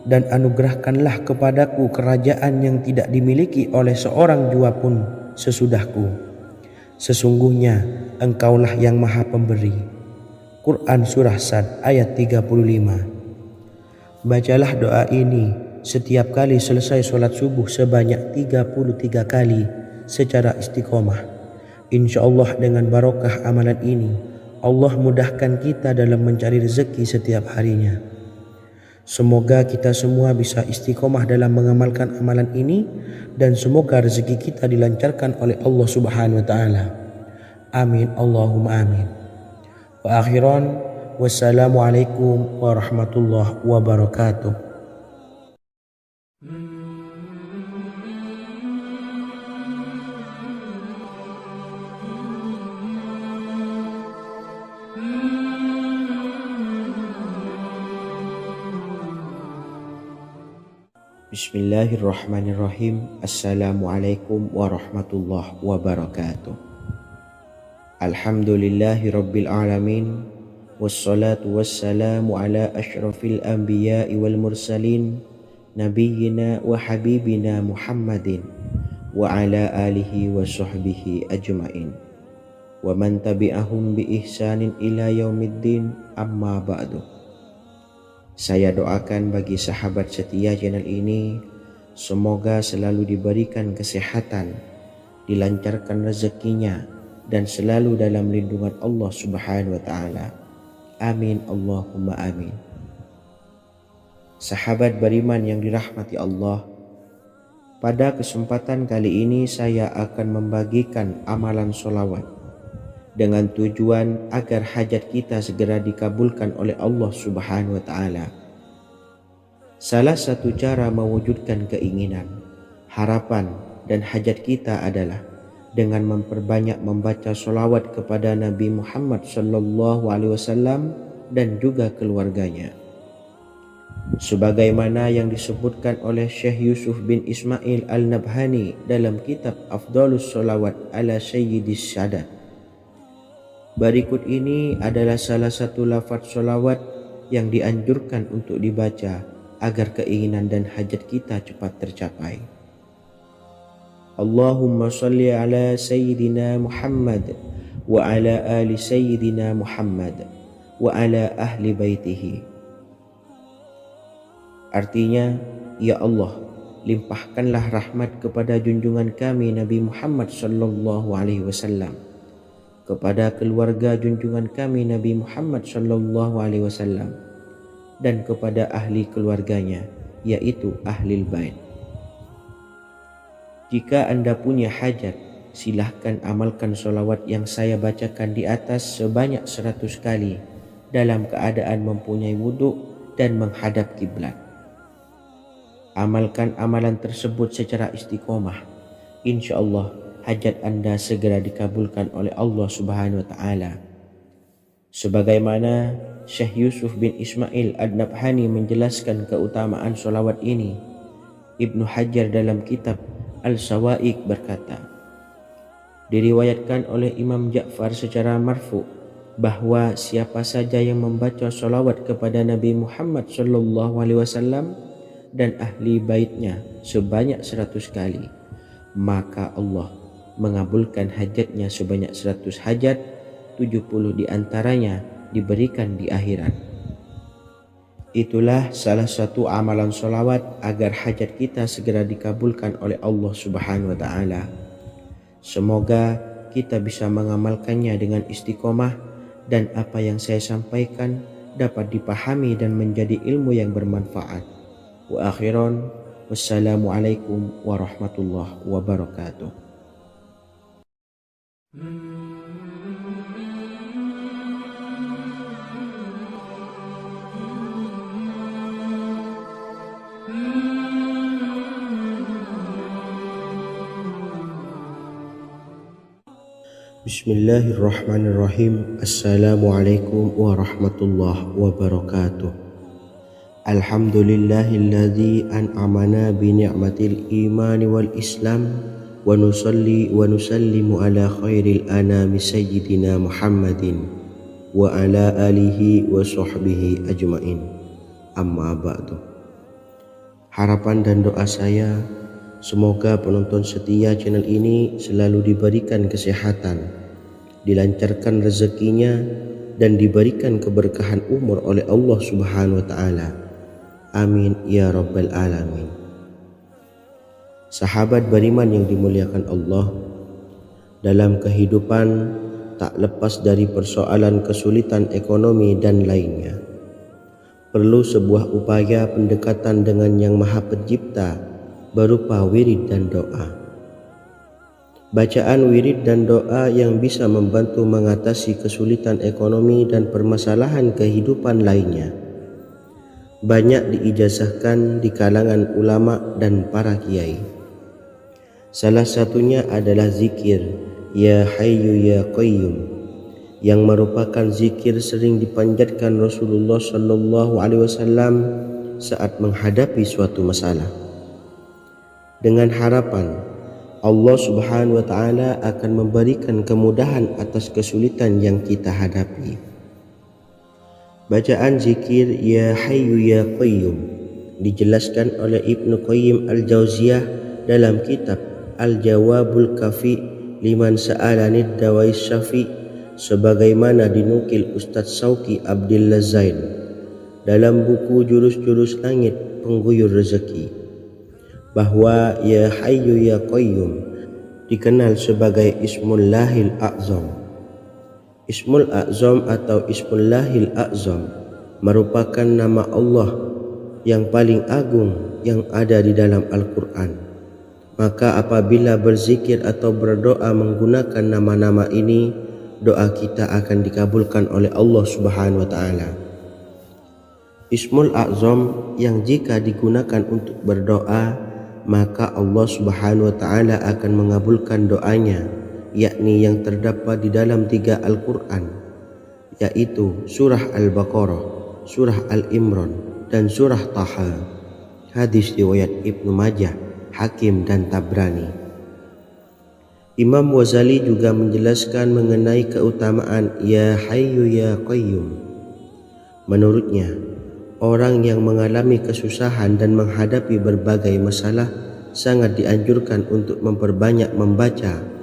dan anugerahkanlah kepadaku kerajaan yang tidak dimiliki oleh seorang jua pun sesudahku. Sesungguhnya Engkaulah yang Maha Pemberi. Quran Surah Sad ayat 35. Bacalah doa ini setiap kali selesai sholat subuh sebanyak 33 kali secara istiqomah. Insya Allah dengan barokah amalan ini, Allah mudahkan kita dalam mencari rezeki setiap harinya. Semoga kita semua bisa istiqomah dalam mengamalkan amalan ini dan semoga rezeki kita dilancarkan oleh Allah Subhanahu wa Ta'ala. Amin Allahumma amin. Wa akhiran, wassalamualaikum warahmatullahi wabarakatuh. Bismillahirrahmanirrahim. Assalamualaikum warahmatullahi wabarakatuh. Alhamdulillahi rabbil alamin. Wassalatu wassalamu ala ashrafil anbiya'i wal mursalin, nabiyyina wa habibina Muhammadin wa ala alihi wa sahbihi ajma'in wa man tabi'ahum bi ihsanin ila yaumiddin, amma ba'du. Saya doakan bagi sahabat setia channel ini, semoga selalu diberikan kesehatan, dilancarkan rezekinya, dan selalu dalam lindungan Allah Subhanahu wa Ta'ala. Amin Allahumma amin. Sahabat beriman yang dirahmati Allah, pada kesempatan kali ini saya akan membagikan amalan sholawat dengan tujuan agar hajat kita segera dikabulkan oleh Allah Subhanahu wa Ta'ala. Salah satu cara mewujudkan keinginan, harapan, dan hajat kita adalah dengan memperbanyak membaca sholawat kepada Nabi Muhammad SAW dan juga keluarganya. Sebagaimana yang disebutkan oleh Syekh Yusuf bin Ismail Al-Nabhani dalam kitab Afdhalus Sholawat ala Sayyidis Sadat. Berikut ini adalah salah satu lafaz sholawat yang dianjurkan untuk dibaca agar keinginan dan hajat kita cepat tercapai. Allahumma salli ala Sayyidina Muhammad wa ala ali Sayyidina Muhammad wa ala ahli baitihi. Artinya, ya Allah, limpahkanlah rahmat kepada junjungan kami Nabi Muhammad sallallahu alaihi wasallam, kepada keluarga junjungan kami Nabi Muhammad sallallahu alaihi wasallam, dan kepada ahli keluarganya, yaitu ahlil bait. Jika Anda punya hajat, silahkan amalkan solawat yang saya bacakan di atas sebanyak 100 kali dalam keadaan mempunyai wuduk dan menghadap kiblat. Amalkan amalan tersebut secara istiqomah. Insya Allah hajat Anda segera dikabulkan oleh Allah Subhanahu wa Ta'ala. Sebagaimana Syekh Yusuf bin Ismail Ad-Nabhani menjelaskan keutamaan solawat ini, Ibnu Hajar dalam kitab Al-Sawa'iq berkata, diriwayatkan oleh Imam Ja'far secara marfu bahwa siapa saja yang membaca solawat kepada Nabi Muhammad SAW dan ahli baitnya sebanyak 100 kali, maka Allah mengabulkan hajatnya sebanyak 100 hajat, 70 diantaranya diberikan di akhirat. Itulah salah satu amalan solawat agar hajat kita segera dikabulkan oleh Allah Subhanahu wa Ta'ala. Semoga kita bisa mengamalkannya dengan istiqomah dan apa yang saya sampaikan dapat dipahami dan menjadi ilmu yang bermanfaat. Wa akhiran, wassalamualaikum warahmatullahi wabarakatuh. Bismillahirrahmanirrahim. Assalamualaikum warahmatullahi wabarakatuh. Alhamdulillahilladzi an'amana bi ni'matil imani wal islam wa nusalli wa nusallimu ala khairil anami sayyidina Muhammadin wa ala alihi wa sahbihi ajmain. Amma ba'du. Harapan dan doa saya, semoga penonton setia channel ini selalu diberikan kesehatan, dilancarkan rezekinya, dan diberikan keberkahan umur oleh Allah Subhanahu wa Ta'ala. Amin ya rabbal alamin. Sahabat beriman yang dimuliakan Allah, dalam kehidupan tak lepas dari persoalan kesulitan ekonomi dan lainnya. Perlu sebuah upaya pendekatan dengan Yang Maha Pencipta berupa wirid dan doa. Bacaan wirid dan doa yang bisa membantu mengatasi kesulitan ekonomi dan permasalahan kehidupan lainnya banyak diijazahkan di kalangan ulama dan para kiai. Salah satunya adalah zikir Ya Hayyu Ya Qayyum, yang merupakan zikir sering dipanjatkan Rasulullah SAW saat menghadapi suatu masalah, dengan harapan Allah Subhanahu wa Ta'ala akan memberikan kemudahan atas kesulitan yang kita hadapi. Bacaan zikir Ya Hayyu Ya Qayyum dijelaskan oleh Ibnu Qayyim Al-Jauziyah dalam kitab Al-Jawabul Kafi liman sa'alanid dawais syafi, sebagaimana dinukil Ustadz Sauki Abdillah Zain dalam buku Jurus-Jurus Langit Pengguyur Rezeki, bahwa Ya Hayyu Ya Qayyum dikenal sebagai Ismullahil A'zam. Ismul A'zam atau Ismullahil A'zam merupakan nama Allah yang paling agung yang ada di dalam Al-Quran. Maka apabila berzikir atau berdoa menggunakan nama-nama ini, doa kita akan dikabulkan oleh Allah Subhanahu wa Ta'ala. Ismul A'zam yang jika digunakan untuk berdoa, maka Allah Subhanahu wa Ta'ala akan mengabulkan doanya, yakni yang terdapat di dalam 3 Al-Quran, yaitu surah Al-Baqarah, surah Al-Imran, dan surah Taha. Hadis riwayat Ibnu Majah, Hakim, dan Tabrani. Imam Ghazali juga menjelaskan mengenai keutamaan Ya Hayyu Ya Qayyum. Menurutnya, orang yang mengalami kesusahan dan menghadapi berbagai masalah sangat dianjurkan untuk memperbanyak membaca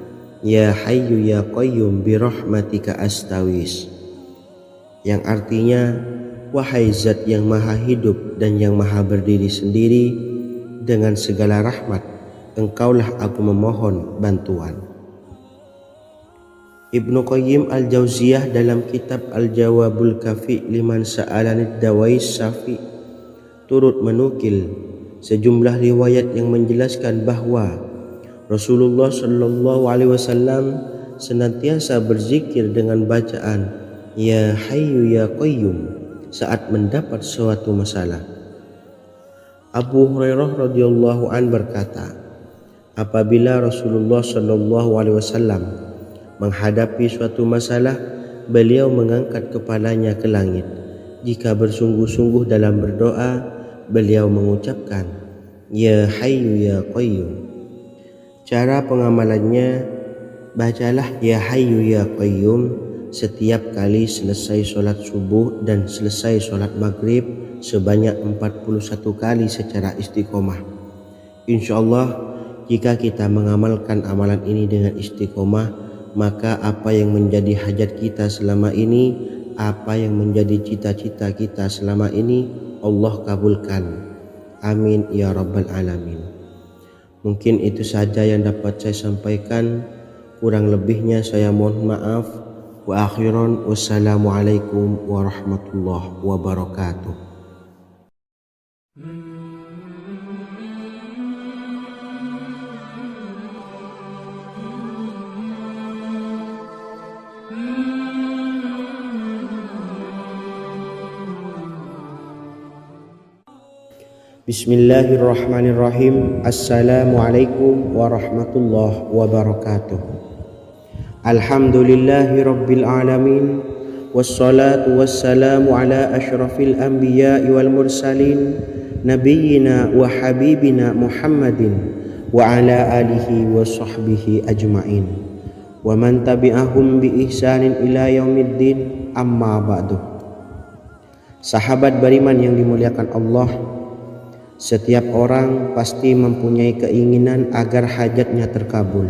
Ya Hayyu Ya Qayyum bi rahmatika astawis, yang artinya wahai zat yang maha hidup dan yang maha berdiri sendiri, dengan segala rahmat engkaulah aku memohon bantuan. Ibnu Qayyim Al-Jauziyah dalam kitab Al-Jawabul Kafi liman sa'alanid dawais syafi turut menukil sejumlah riwayat yang menjelaskan bahwa Rasulullah Shallallahu Alaihi Wasallam senantiasa berzikir dengan bacaan Ya Hayyu Ya Qayyum saat mendapat suatu masalah. Abu Hurairah radhiyallahu an berkata, apabila Rasulullah Shallallahu Alaihi Wasallam menghadapi suatu masalah, beliau mengangkat kepalanya ke langit. Jika bersungguh-sungguh dalam berdoa, beliau mengucapkan Ya Hayyu Ya Qayyum. Cara pengamalannya, bacalah Ya Hayyu Ya Qayyum setiap kali selesai sholat subuh dan selesai sholat maghrib sebanyak 41 kali secara istiqomah. Insyaallah, jika kita mengamalkan amalan ini dengan istiqomah, maka apa yang menjadi hajat kita selama ini, apa yang menjadi cita-cita kita selama ini, Allah kabulkan. Amin ya rabbal alamin. Mungkin itu saja yang dapat saya sampaikan. Kurang lebihnya saya mohon maaf. Wa akhiran, wassalamualaikum warahmatullahi wabarakatuh. Bismillahirrahmanirrahim. Assalamualaikum warahmatullahi wabarakatuh. Alhamdulillahi rabbil alamin. Wassalatu wassalamu ala ashrafil anbiya'i wal mursalin nabiyyina wa habibina Muhammadin wa ala alihi wa sahbihi ajma'in wa man tabi'ahum bi ihsanin ila yaumiddin, amma ba'du. Sahabat beriman yang dimuliakan Allah, setiap orang pasti mempunyai keinginan agar hajatnya terkabul,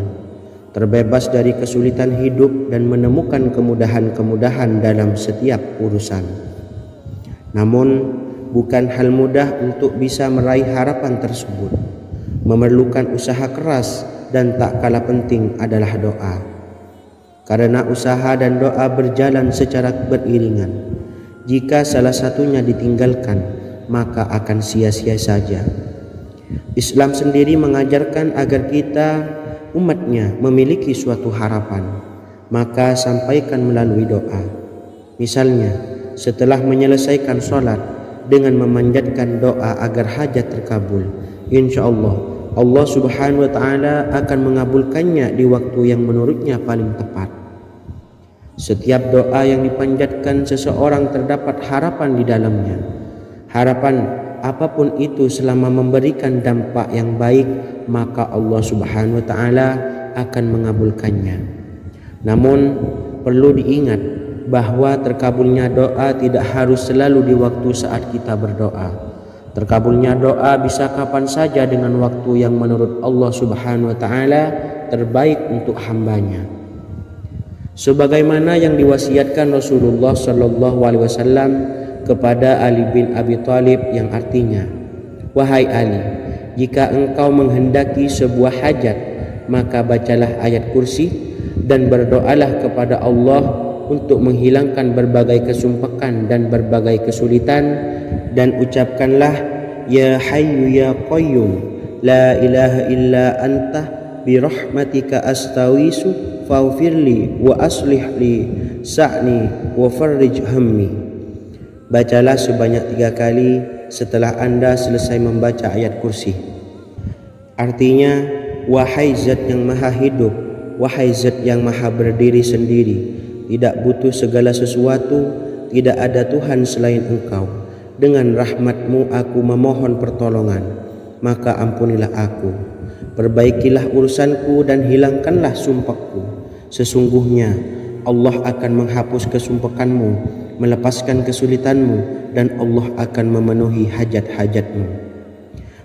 terbebas dari kesulitan hidup dan menemukan kemudahan-kemudahan dalam setiap urusan. Namun, bukan hal mudah untuk bisa meraih harapan tersebut. Memerlukan usaha keras dan tak kalah penting adalah doa. Karena usaha dan doa berjalan secara beriringan. Jika salah satunya ditinggalkan, maka akan sia-sia saja. Islam sendiri mengajarkan agar kita umatnya memiliki suatu harapan, maka sampaikan melalui doa. Misalnya, setelah menyelesaikan sholat dengan memanjatkan doa agar hajat terkabul, insyaallah Allah subhanahu wa ta'ala akan mengabulkannya di waktu yang menurutnya paling tepat. Setiap doa yang dipanjatkan seseorang terdapat harapan di dalamnya. Harapan apapun itu selama memberikan dampak yang baik, maka Allah subhanahu wa ta'ala akan mengabulkannya. Namun perlu diingat bahwa terkabulnya doa tidak harus selalu di waktu saat kita berdoa. Terkabulnya doa bisa kapan saja dengan waktu yang menurut Allah subhanahu wa ta'ala terbaik untuk hambanya. Sebagaimana yang diwasiatkan Rasulullah sallallahu alaihi wasallam kepada Ali bin Abi Thalib, yang artinya, wahai Ali, jika engkau menghendaki sebuah hajat, maka bacalah ayat kursi dan berdoalah kepada Allah untuk menghilangkan berbagai kesumpakan dan berbagai kesulitan, dan ucapkanlah Ya Hayyu Ya Qayyum la ilaha illa anta birahmatika astawisu faghfirli wa aslih li sa'ni wa farrij hammi. Bacalah sebanyak 3 kali setelah Anda selesai membaca ayat kursi. Artinya, wahai zat yang maha hidup, wahai zat yang maha berdiri sendiri, tidak butuh segala sesuatu, tidak ada Tuhan selain Engkau. Dengan rahmat-Mu aku memohon pertolongan, maka ampunilah aku. Perbaikilah urusanku dan hilangkanlah sumpahku. Sesungguhnya Allah akan menghapus kesumpahanmu, melepaskan kesulitanmu, dan Allah akan memenuhi hajat-hajatmu.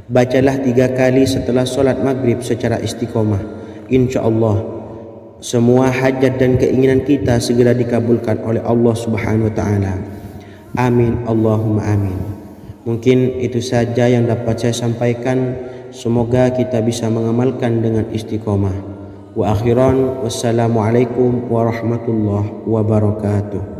Bacalah 3 kali setelah sholat maghrib secara istiqomah. InsyaAllah semua hajat dan keinginan kita segera dikabulkan oleh Allah subhanahu wa ta'ala. Amin Allahumma amin. Mungkin itu saja yang dapat saya sampaikan. Semoga kita bisa mengamalkan dengan istiqomah. Wa akhiran, wassalamualaikum warahmatullahi wabarakatuh.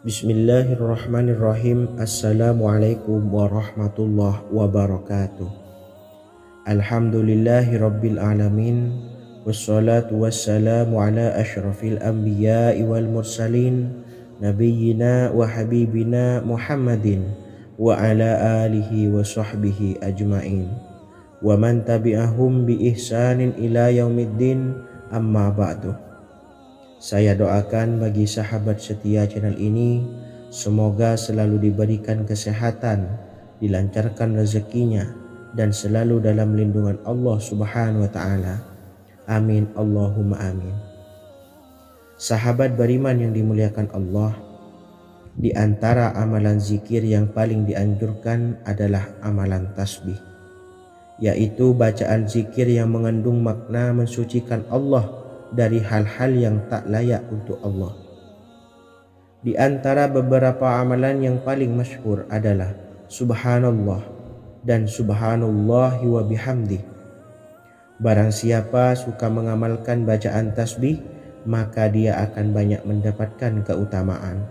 Bismillahirrahmanirrahim. Assalamualaikum warahmatullahi wabarakatuh. Alhamdulillahi rabbil alamin. Wassalatu wassalamu ala ashrafil anbiya'i wal mursalin, nabiyyina wa habibina Muhammadin wa ala alihi wa sahbihi ajma'in, wa man tabi'ahum bi ihsanin ila yaumiddin, amma ba'du. Saya doakan bagi sahabat setia channel ini, semoga selalu diberikan kesehatan, dilancarkan rezekinya, dan selalu dalam lindungan Allah Subhanahu wa Ta'ala. Amin Allahumma amin. Sahabat beriman yang dimuliakan Allah, di antara amalan zikir yang paling dianjurkan adalah amalan tasbih, yaitu bacaan zikir yang mengandung makna mensucikan Allah dari hal-hal yang tak layak untuk Allah. Di antara beberapa amalan yang paling masyhur adalah Subhanallah dan Subhanallahi wa bihamdih. Barang siapa suka mengamalkan bacaan tasbih, maka dia akan banyak mendapatkan keutamaan.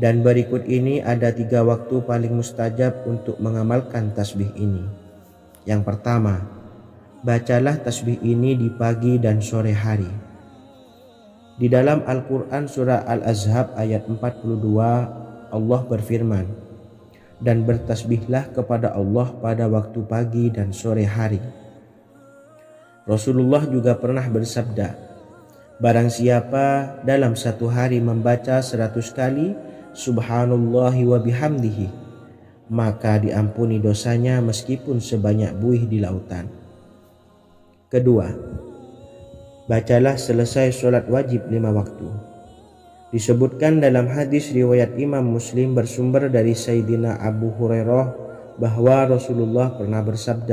Dan berikut ini ada 3 waktu paling mustajab untuk mengamalkan tasbih ini. Yang pertama, bacalah tasbih ini di pagi dan sore hari. Di dalam Al-Quran surah Al-Ahzab ayat 42, Allah berfirman, dan bertasbihlah kepada Allah pada waktu pagi dan sore hari. Rasulullah juga pernah bersabda, barang siapa dalam satu hari membaca 100 kali Subhanallahi wa bihamdihi, maka diampuni dosanya meskipun sebanyak buih di lautan. Kedua, bacalah selesai sholat wajib 5 waktu. Disebutkan dalam hadis riwayat Imam Muslim bersumber dari Sayyidina Abu Hurairah bahwa Rasulullah pernah bersabda,